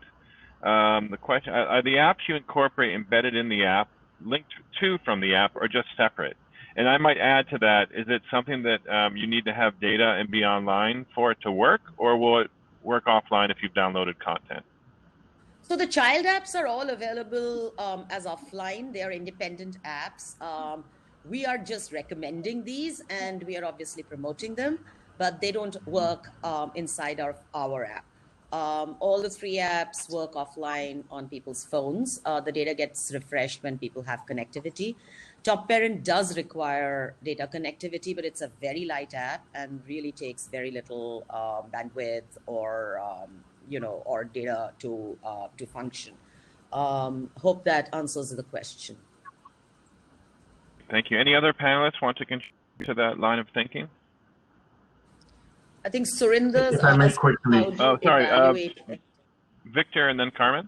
S1: The question, are the apps you incorporate embedded in the app, linked to from the app, or just separate? And I might add to that, is it something that you need to have data and be online for it to work, or will it work offline if you've downloaded content?
S10: So the child apps are all available as offline. They are independent apps. We are just recommending these, and we are obviously promoting them, but they don't work inside our app. All the three apps work offline on people's phones. The data gets refreshed when people have connectivity. Top Parent does require data connectivity, but it's a very light app and really takes very little bandwidth or or data to function. Hope that answers the question.
S1: Thank you. Any other panelists want to contribute to that line of thinking?
S10: I think Surinder's
S3: if I may
S10: asked
S3: quickly.
S10: how to evaluate.
S1: Victor and then Carmen?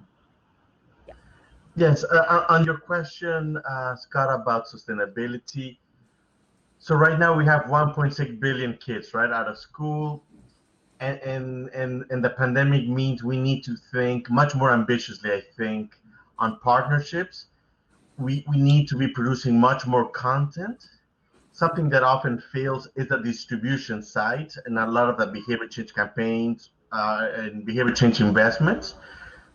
S3: Yes, on your question, Scott, about sustainability. So right now we have 1.6 billion kids right out of school, and the pandemic means we need to think much more ambitiously, I think, on partnerships. We need to be producing much more content. Something that often fails is the distribution side, and a lot of the behavior change campaigns and behavior change investments.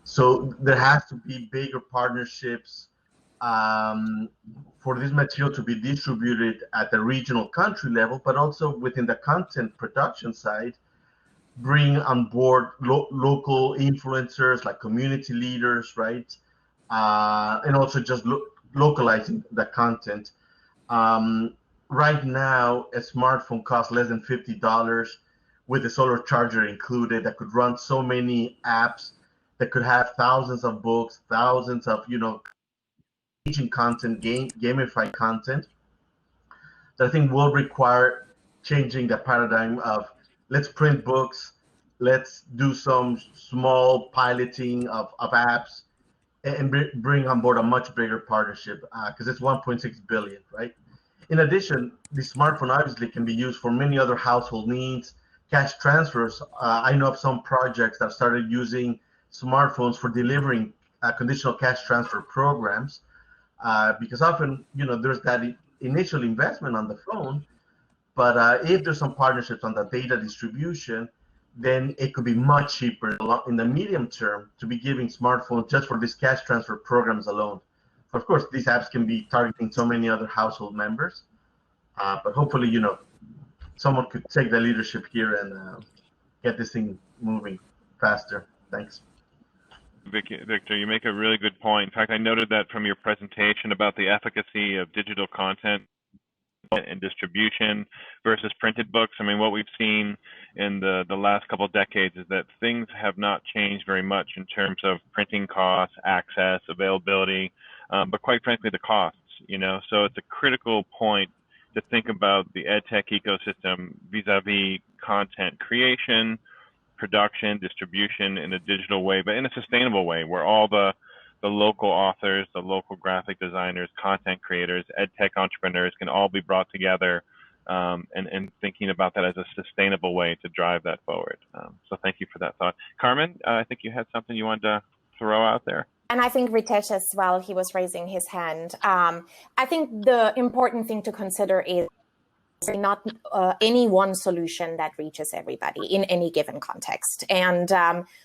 S3: So there has to be bigger partnerships for this material to be distributed at the regional country level, but also within the content production side, bring on board local influencers like community leaders, right? And also just localizing the content. Right now, a smartphone costs less than $50 with a solar charger included that could run so many apps that could have thousands of books, thousands of, engaging content, gamified content that I think will require changing the paradigm of let's print books, let's do some small piloting of apps, and bring on board a much bigger partnership because it's 1.6 billion, right? In addition, the smartphone obviously can be used for many other household needs, cash transfers. I know of some projects that started using smartphones for delivering conditional cash transfer programs because often, there's that initial investment on the phone, but if there's some partnerships on the data distribution, then it could be much cheaper in the medium term to be giving smartphones just for these cash transfer programs alone. Of course, these apps can be targeting so many other household members, but hopefully, someone could take the leadership here and get this thing moving faster. Thanks.
S1: Victor, you make a really good point. In fact, I noted that from your presentation about the efficacy of digital content and distribution versus printed books. I mean, what we've seen in the last couple of decades is that things have not changed very much in terms of printing costs, access, availability, but quite frankly, the costs, so it's a critical point to think about the EdTech ecosystem vis-a-vis content creation, production, distribution in a digital way, but in a sustainable way, where all the local authors, the local graphic designers, content creators, EdTech entrepreneurs can all be brought together, and thinking about that as a sustainable way to drive that forward. So thank you for that thought. Carmen, I think you had something you wanted to throw out there.
S4: And I think Ritesh as well, he was raising his hand. I think the important thing to consider is not any one solution that reaches everybody in any given context. And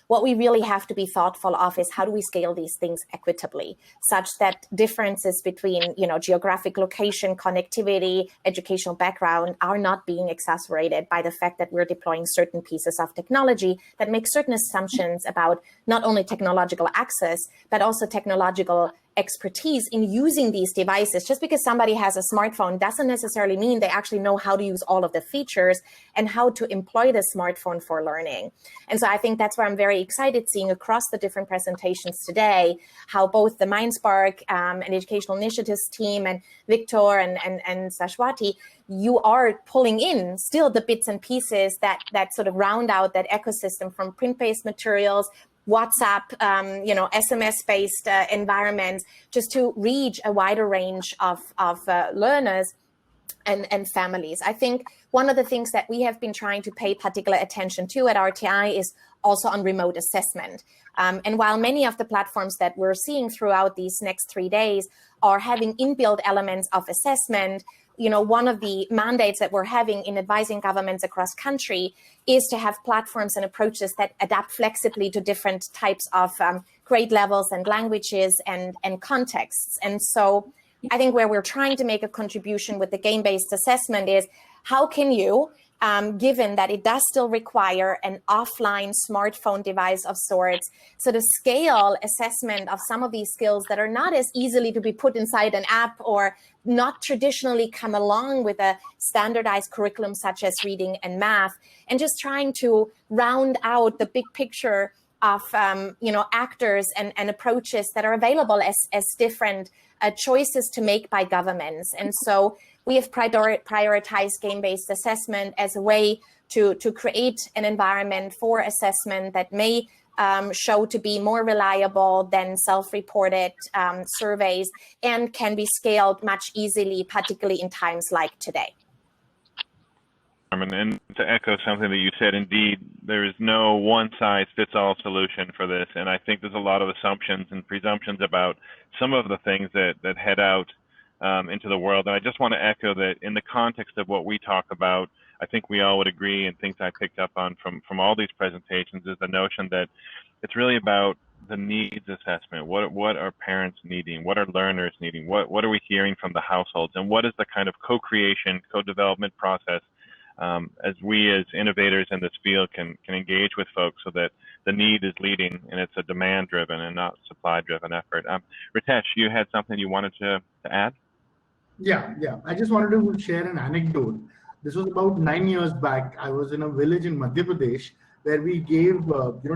S4: what we really have to be thoughtful of is how do we scale these things equitably, such that differences between, geographic location, connectivity, educational background are not being exacerbated by the fact that we're deploying certain pieces of technology that make certain assumptions about not only technological access, but also technological expertise in using these devices. Just because somebody has a smartphone doesn't necessarily mean they actually know how to use all of the features and how to employ the smartphone for learning. And so I think that's where I'm very excited seeing across the different presentations today, how both the MindSpark and Educational Initiatives team and Victor and Sashwati, you are pulling in still the bits and pieces that sort of round out that ecosystem, from print-based materials, WhatsApp, SMS-based environments, just to reach a wider range of learners and families. I think one of the things that we have been trying to pay particular attention to at RTI is also on remote assessment. And while many of the platforms that we're seeing throughout these next 3 days are having inbuilt elements of assessment, one of the mandates that we're having in advising governments across country is to have platforms and approaches that adapt flexibly to different types of grade levels and languages and contexts. And so I think where we're trying to make a contribution with the game-based assessment is how can you, given that it does still require an offline smartphone device of sorts, sort of scale assessment of some of these skills that are not as easily to be put inside an app or not traditionally come along with a standardized curriculum such as reading and math, and just trying to round out the big picture of actors and approaches that are available as different choices to make by governments. And so we have prioritized game-based assessment as a way to create an environment for assessment that may show to be more reliable than self-reported surveys and can be scaled much easily, particularly in times like today.
S1: And to echo something that you said, indeed, there is no one-size-fits-all solution for this. And I think there's a lot of assumptions and presumptions about some of the things that head out into the world. And I just want to echo that in the context of what we talk about, I think we all would agree, and things I picked up on from all these presentations, is the notion that it's really about the needs assessment. What are parents needing? What are learners needing? What are we hearing from the households? And what is the kind of co-creation, co-development process as we as innovators in this field can engage with folks so that the need is leading and it's a demand-driven and not supply-driven effort. Ritesh, you had something you wanted to add?
S2: Yeah. I just wanted to share an anecdote. This was about 9 years back. I was in a village in Madhya Pradesh where we gave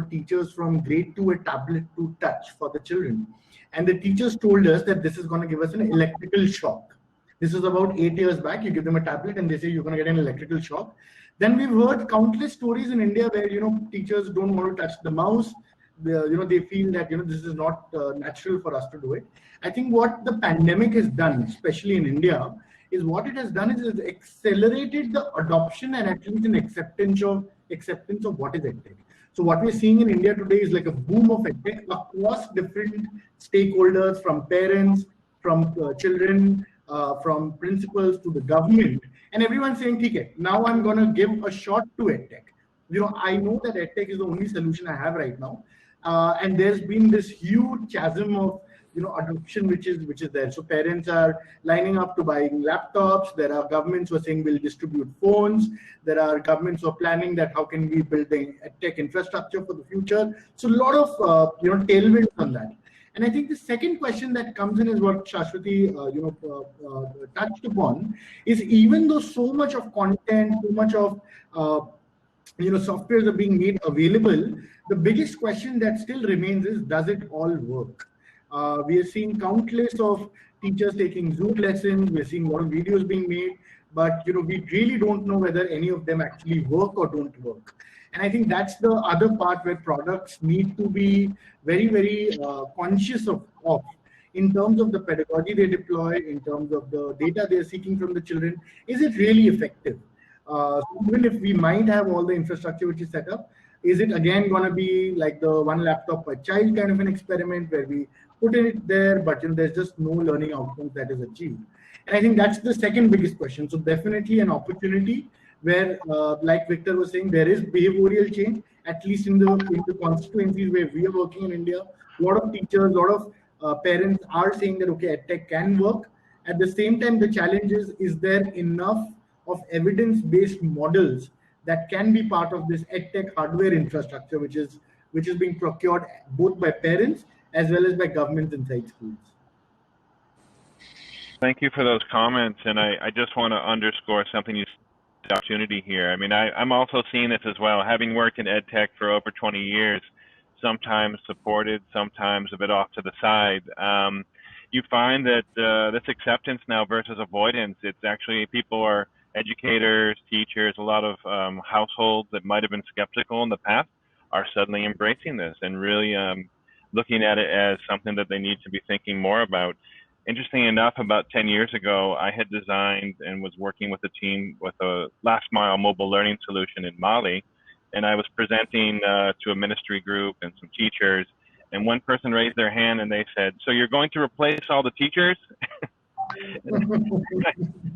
S2: teachers from grade 2 a tablet to touch for the children. And the teachers told us that this is going to give us an electrical shock. This is about 8 years back. You give them a tablet and they say you're going to get an electrical shock. Then we've heard countless stories in India where, teachers don't want to touch the mouse. They feel that, this is not natural for us to do it. I think what the pandemic has done, especially in India, is what it has done is it's accelerated the adoption and at least an acceptance of what is EdTech. So what we're seeing in India today is like a boom of EdTech across different stakeholders, from parents, from children, from principals to the government, and everyone's saying, okay, now I'm going to give a shot to EdTech. I know that EdTech is the only solution I have right now, and there's been this huge chasm of adoption which is there. So parents are lining up to buying laptops. There are governments who are saying we'll distribute phones. There are governments who are planning that how can we build a tech infrastructure for the future. So a lot of tailwinds on that. And I think the second question that comes in is what Sashwati touched upon, is even though so much of content, so much of softwares are being made available, the biggest question that still remains is, does it all work? We are seeing countless of teachers taking Zoom lessons. We're seeing a lot of videos being made. but we really don't know whether any of them actually work or don't work. And I think that's the other part where products need to be very, very conscious of in terms of the pedagogy they deploy, in terms of the data they're seeking from the children. Is it really effective? Even if we might have all the infrastructure which is set up, is it again going to be like the one laptop per child kind of an experiment where we put it there, but there's just no learning outcomes that is achieved? And I think that's the second biggest question. So definitely an opportunity where, like Victor was saying, there is behavioral change, at least in the constituencies where we are working in India. A lot of teachers, a lot of parents are saying that, okay, EdTech can work. At the same time, the challenge is there enough of evidence-based models that can be part of this EdTech hardware infrastructure, which is being procured both by parents as well as by governments inside schools.
S1: Thank you for those comments, and I just want to underscore something you said, opportunity here. I mean, I'm also seeing this as well, having worked in EdTech for over 20 years, sometimes supported, sometimes a bit off to the side. You find that this acceptance now versus avoidance, it's actually people are educators, teachers, a lot of households that might have been skeptical in the past are suddenly embracing this and really looking at it as something that they need to be thinking more about. Interesting enough, about 10 years ago, I had designed and was working with a team with a last mile mobile learning solution in Mali. And I was presenting to a ministry group and some teachers. And one person raised their hand and they said, "So you're going to replace all the teachers?"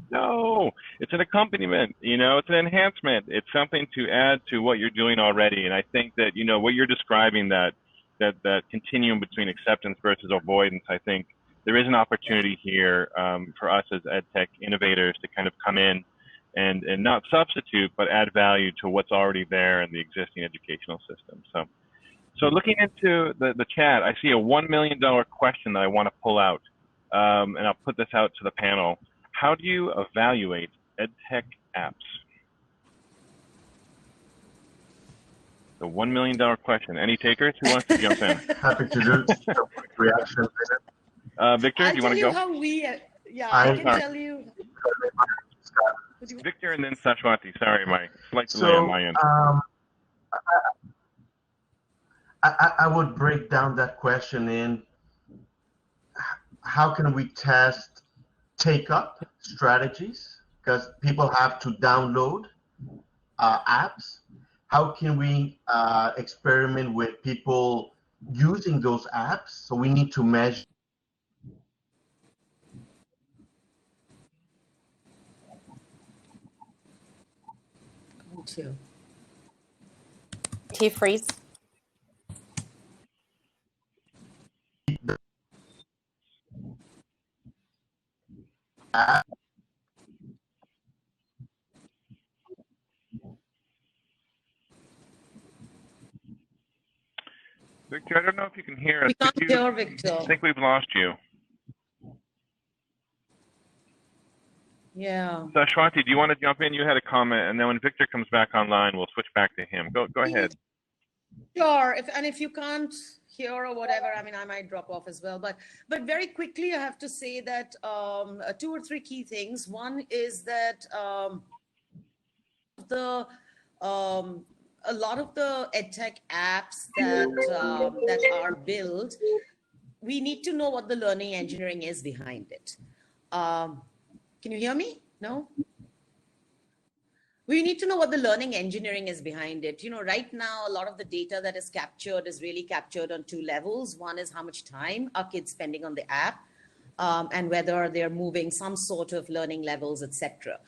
S1: No, it's an accompaniment, it's an enhancement. It's something to add to what you're doing already. And I think that, what you're describing, that continuum between acceptance versus avoidance, I think there is an opportunity here for us as EdTech innovators to kind of come in and not substitute, but add value to what's already there in the existing educational system. So looking into the chat, I see a $1 million question that I want to pull out, and I'll put this out to the panel. How do you evaluate EdTech apps? The $1 million question. Any takers? Who wants to jump in?
S3: Happy to do a quick reaction.
S1: Victor, do you want to go?
S10: How we, I can tell you.
S1: Victor and then Sashwati. Sorry, my slight delay on my end.
S3: I would break down that question in how can we test take-up strategies, because people have to download apps. How can we experiment with people using those apps? So we need to measure.
S4: Freeze.
S1: Victor, I don't know if you can hear us.
S10: We can't hear Victor.
S1: I think we've lost you.
S10: Yeah.
S1: Sashwati, do you want to jump in? You had a comment, and then when Victor comes back online, we'll switch back to him. Go ahead.
S10: Sure. If you can't hear or whatever, I mean, I might drop off as well. But very quickly, I have to say that 2 or 3 key things. One is that a lot of the EdTech apps that are built, we need to know what the learning engineering is behind it. Can you hear me? No? We need to know what the learning engineering is behind it. Right now, a lot of the data that is captured is really captured on 2 levels. One is how much time are kids spending on the app, and whether they're moving some sort of learning levels, etc.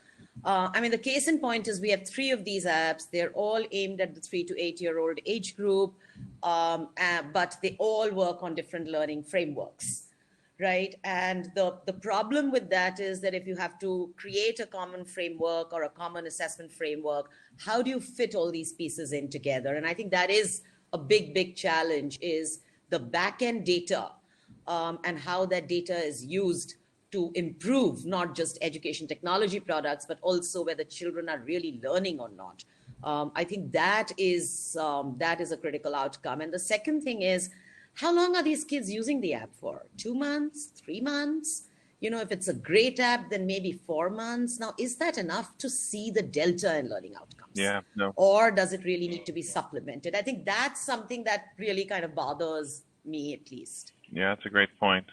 S10: I mean, the case in point is we have 3 of these apps. They're all aimed at the 3 to 8-year-old age group, but they all work on different learning frameworks. Right. And the problem with that is that if you have to create a common framework or a common assessment framework, how do you fit all these pieces in together? And I think that is a big challenge, is the back-end data and how that data is used to improve not just education technology products, but also whether children are really learning or not. I think that is a critical outcome. And the second thing is, how long are these kids using the app for? 2 months, 3 months? if it's a great app, then maybe 4 months. Now, is that enough to see the delta in learning outcomes?
S1: Yeah, no.
S10: Or does it really need to be supplemented? I think that's something that really kind of bothers me, at least.
S1: Yeah, that's a great point.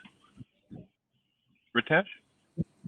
S1: Ritesh?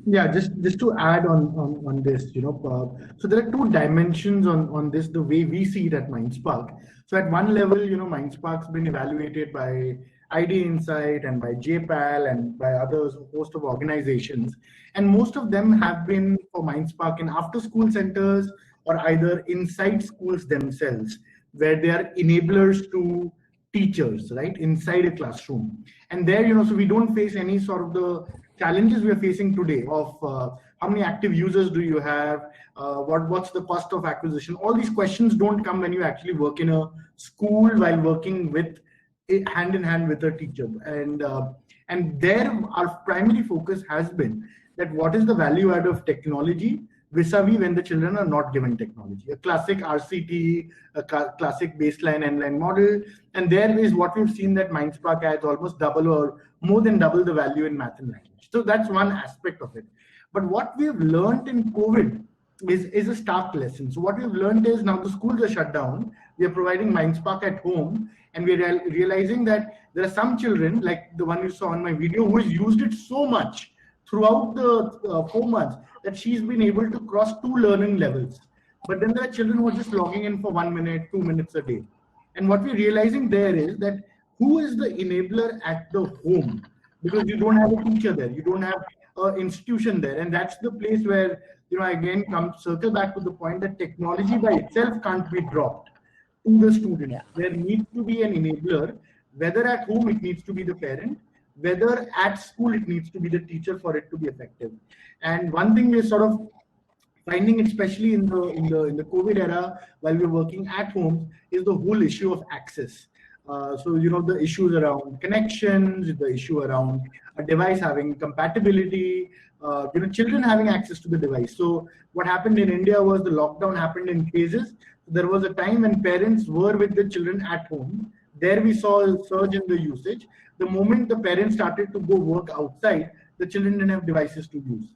S2: Yeah, just to add on this, so there are two dimensions on this, the way we see it at Mindspark. So at one level, Mindspark's been evaluated by ID Insight and by JPAL and by others, a host of organizations. And most of them have been for Mindspark in after-school centers or either inside schools themselves, where they are enablers to teachers, right, inside a classroom. And there, so we don't face any sort of the challenges we are facing today of how many active users do you have, what's the cost of acquisition. All these questions don't come when you actually work in a school while working with hand in hand with a teacher. And there our primary focus has been that what is the value add of technology vis-a-vis when the children are not given technology. A classic RCT, a classic baseline and model. And there is what we've seen that Mindspark adds almost double or more than double the value in math and language. So that's one aspect of it. But what we've learned in COVID is a stark lesson. So what we've learned is now the schools are shut down. We are providing Mindspark at home. And we're realizing that there are some children, like the one you saw in my video, who has used it so much throughout the 4 months that she's been able to cross 2 learning levels. But then there are children who are just logging in for 1 minute, 2 minutes a day. And what we're realizing there is that who is the enabler at the home? Because you don't have a teacher there, you don't have an institution there. And that's the place where, again, circle back to the point that technology by itself can't be dropped to the student. Yeah. There needs to be an enabler, whether at home it needs to be the parent, whether at school it needs to be the teacher for it to be effective. And one thing we're sort of finding, especially in the COVID era, while we're working at home, is the whole issue of access. So, the issues around connections, the issue around a device having compatibility, children having access to the device. So what happened in India was the lockdown happened in phases. There was a time when parents were with the children at home. There we saw a surge in the usage. The moment the parents started to go work outside, the children didn't have devices to use.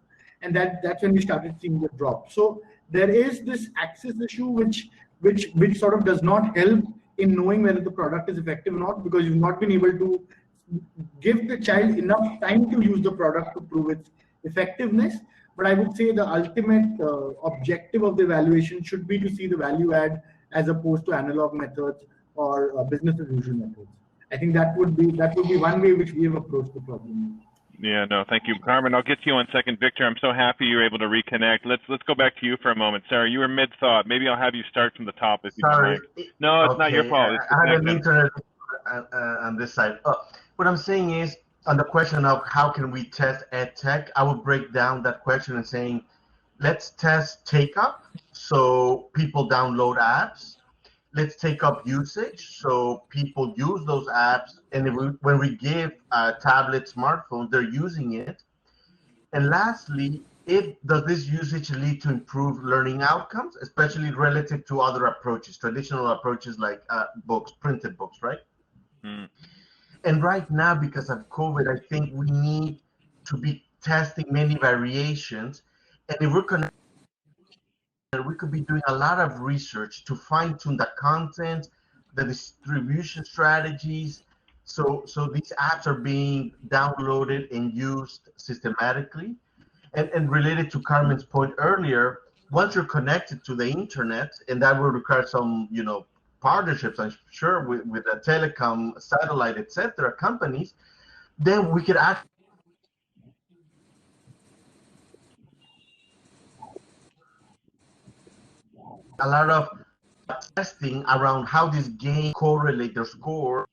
S2: And that's when we started seeing the drop. So there is this access issue which sort of does not help in knowing whether the product is effective or not, because you've not been able to give the child enough time to use the product to prove its effectiveness. But I would say the ultimate objective of the evaluation should be to see the value add as opposed to analog methods or business as usual methods. I think that would be one way which we have approached the problem.
S1: Yeah, no, thank you, Carmen. I'll get to you on second. Victor, I'm so happy you're able to reconnect. Let's go back to you for a moment. Sarah, you were mid-thought. Maybe I'll have you start from the top if you don't mind. No, it's not your fault.
S3: I have an internet on this side. What I'm saying is, on the question of how can we test ed tech, I would break down that question and saying, let's test take-up, so people download apps. Let's take up usage, so people use those apps, and when we give tablet, smartphone, they're using it. And lastly, does this usage lead to improved learning outcomes, especially relative to other approaches, traditional approaches like books, printed books, right? Mm. And right now, because of COVID, I think we need to be testing many variations, and if we're connected, we could be doing a lot of research to fine-tune the content, the distribution strategies, so these apps are being downloaded and used systematically. And related to Carmen's point earlier, once you're connected to the internet, and that will require some, partnerships, I'm sure, with the telecom, satellite, etc. companies, then we could actually a lot of testing around how this game correlate their score.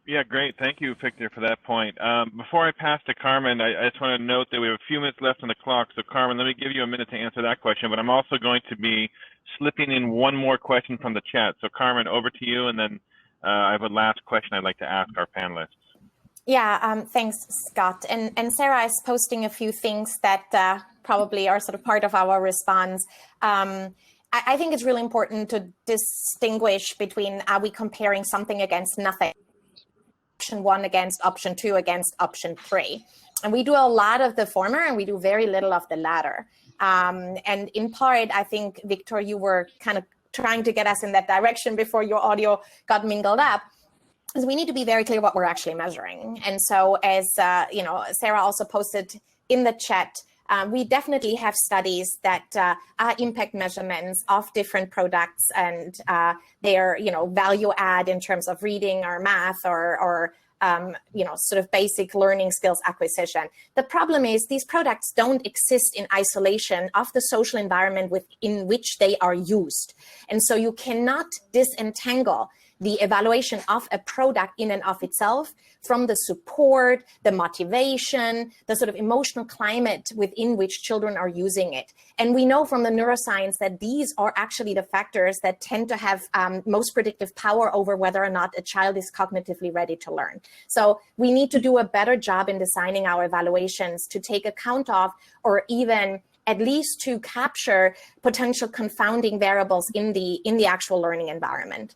S1: Yeah, great. Thank you, Victor, for that point. Before I pass to Carmen, I just want to note that we have a few minutes left on the clock. So, Carmen, let me give you a minute to answer that question. But I'm also going to be slipping in one more question from the chat. So, Carmen, over to you. And then I have a last question I'd like to ask our panelists.
S4: Yeah, thanks, Scott. And Sarah is posting a few things that probably are sort of part of our response. I think it's really important to distinguish between, are we comparing something against nothing? option 1 against option 2 against option 3. And we do a lot of the former and we do very little of the latter. And in part, I think, Victor, you were kind of trying to get us in that direction before your audio got mingled up. Is we need to be very clear what we're actually measuring. And so as Sarah also posted in the chat, we definitely have studies that are impact measurements of different products and their value add in terms of reading or math or sort of basic learning skills acquisition. The problem is these products don't exist in isolation of the social environment within which they are used. And so you cannot disentangle the evaluation of a product in and of itself from the support, the motivation, the sort of emotional climate within which children are using it. And we know from the neuroscience that these are actually the factors that tend to have most predictive power over whether or not a child is cognitively ready to learn. So we need to do a better job in designing our evaluations to take account of, or even at least to capture potential confounding variables in the actual learning environment.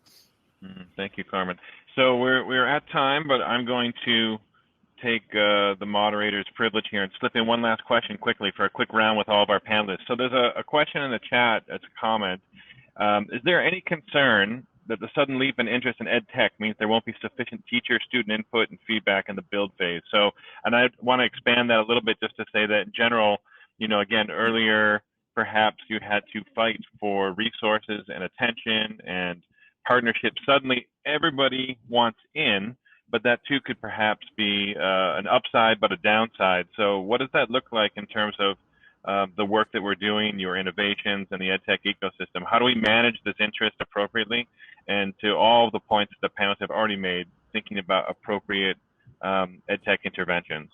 S1: Thank you, Carmen. So we're at time, but I'm going to take the moderator's privilege here and slip in one last question quickly for a quick round with all of our panelists. So there's a question in the chat, it's a comment. Is there any concern that the sudden leap in interest in ed tech means there won't be sufficient teacher, student input and feedback in the build phase? So, and I want to expand that a little bit just to say that in general, again, earlier, perhaps you had to fight for resources and attention and partnership. Suddenly everybody wants in, but that too could perhaps be an upside but a downside. So what does that look like in terms of the work that we're doing, your innovations and the EdTech ecosystem? How do we manage this interest appropriately? And to all the points that the panelists have already made, thinking about appropriate EdTech interventions.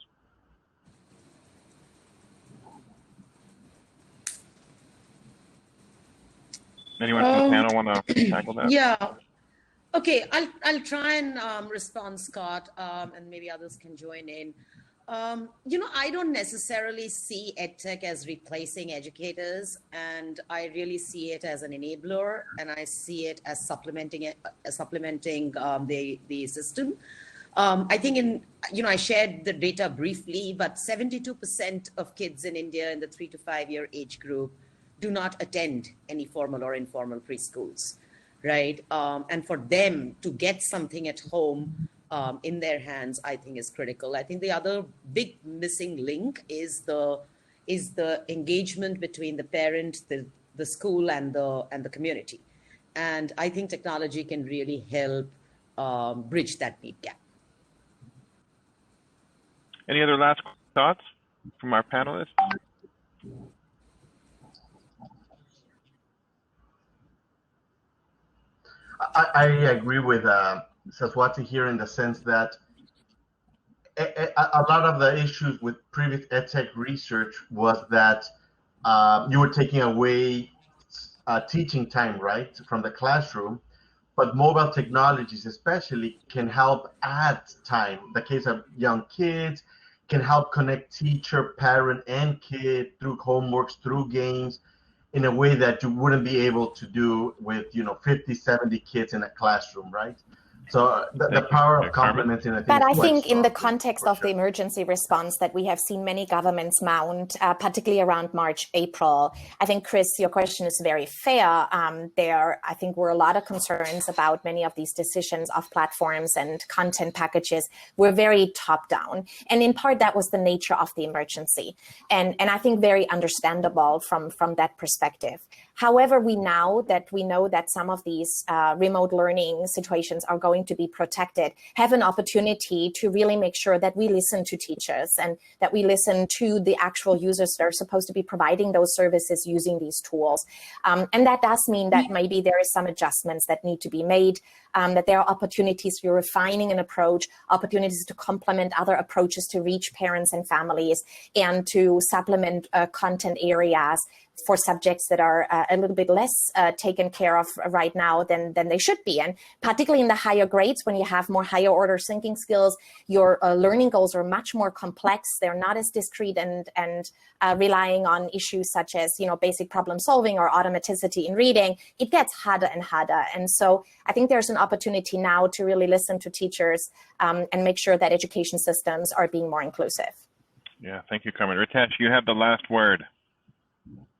S1: Anyone from the panel want to tackle that?
S10: Yeah. Okay, I'll try and respond, Scott, and maybe others can join in. I don't necessarily see EdTech as replacing educators, and I really see it as an enabler, and I see it as supplementing the system. I think I shared the data briefly, but 72% of kids in India in the 3 to 5 year age group do not attend any formal or informal preschools, right? And for them to get something at home in their hands, I think is critical. I think the other big missing link is the engagement between the parent, the school, and the community. And I think technology can really help bridge that need gap.
S1: Any other last thoughts from our panelists?
S3: I agree with Sashwati here in the sense that a lot of the issues with previous EdTech research was that you were taking away teaching time, right, from the classroom, but mobile technologies especially can help add time. The case of young kids can help connect teacher, parent, and kid through homeworks, through games, in a way that you wouldn't be able to do with 50, 70 kids in a classroom, right? So the power of complementing, I think.
S4: But I think in the context of the emergency response that we have seen many governments mount, particularly around March, April, I think, Chris, your question is very fair. There, I think, were a lot of concerns about many of these decisions of platforms and content packages were very top down. And in part, that was the nature of the emergency. And I think very understandable from that perspective. However, we know that some of these remote learning situations are going to be protected, have an opportunity to really make sure that we listen to teachers and that we listen to the actual users that are supposed to be providing those services using these tools. And that does mean that maybe there is some adjustments that need to be made, that there are opportunities for refining an approach, opportunities to complement other approaches to reach parents and families, and to supplement content areas for subjects that are a little bit less taken care of right now than they should be. And particularly in the higher grades, when you have more higher order thinking skills, your learning goals are much more complex. They're not as discrete and relying on issues such as, basic problem solving or automaticity in reading. It gets harder and harder. And so I think there's an opportunity now to really listen to teachers and make sure that education systems are being more inclusive.
S1: Yeah, thank you, Carmen. Ritesh, you have the last word.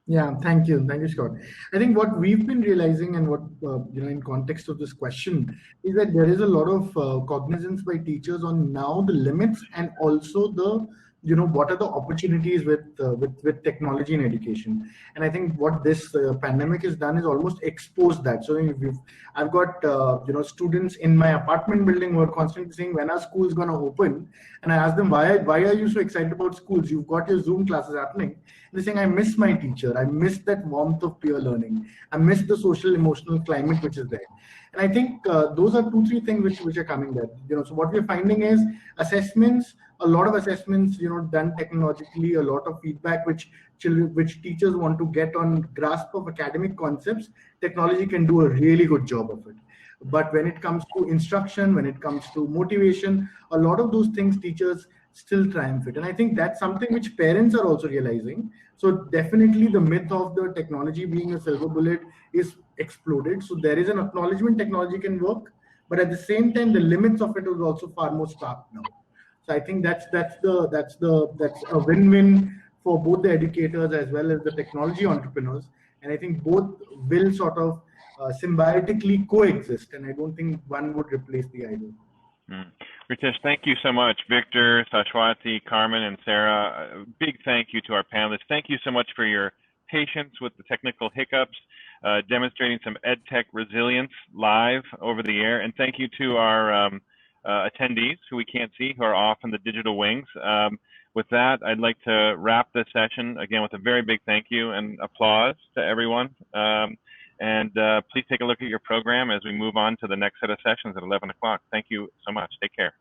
S2: Yeah, thank you, Scott. I think what we've been realizing, and what in context of this question, is that there is a lot of cognizance by teachers on now the limits, and also the what are the opportunities with technology in education. And I think what this pandemic has done is almost expose that. So I've got students in my apartment building who are constantly saying, when are schools going to open? And I ask them, why are you so excited about schools? You've got your Zoom classes happening. They're saying, I miss my teacher. I miss that warmth of peer learning. I miss the social emotional climate which is there. And I think those are 2-3 things which are coming there. So what we're finding is assessments, a lot of assessments, done technologically, a lot of feedback which teachers want to get on grasp of academic concepts. Technology can do a really good job of it. But when it comes to instruction, when it comes to motivation, a lot of those things teachers still triumph it. And I think that's something which parents are also realizing. So definitely the myth of the technology being a silver bullet is exploded. So there is an acknowledgement technology can work, but at the same time, the limits of it is also far more stark now. So I think that's a win-win for both the educators as well as the technology entrepreneurs. And I think both will sort of symbiotically coexist. And I don't think one would replace the other.
S1: Ritesh, thank you so much. Victor, Sashwati, Carmen, and Sarah, a big thank you to our panelists. Thank you so much for your patience with the technical hiccups, demonstrating some EdTech resilience live over the air. And thank you to our attendees who we can't see, who are off in the digital wings. With that, I'd like to wrap this session again with a very big thank you and applause to everyone. And please take a look at your program as we move on to the next set of sessions at 11 o'clock. Thank you so much. Take care.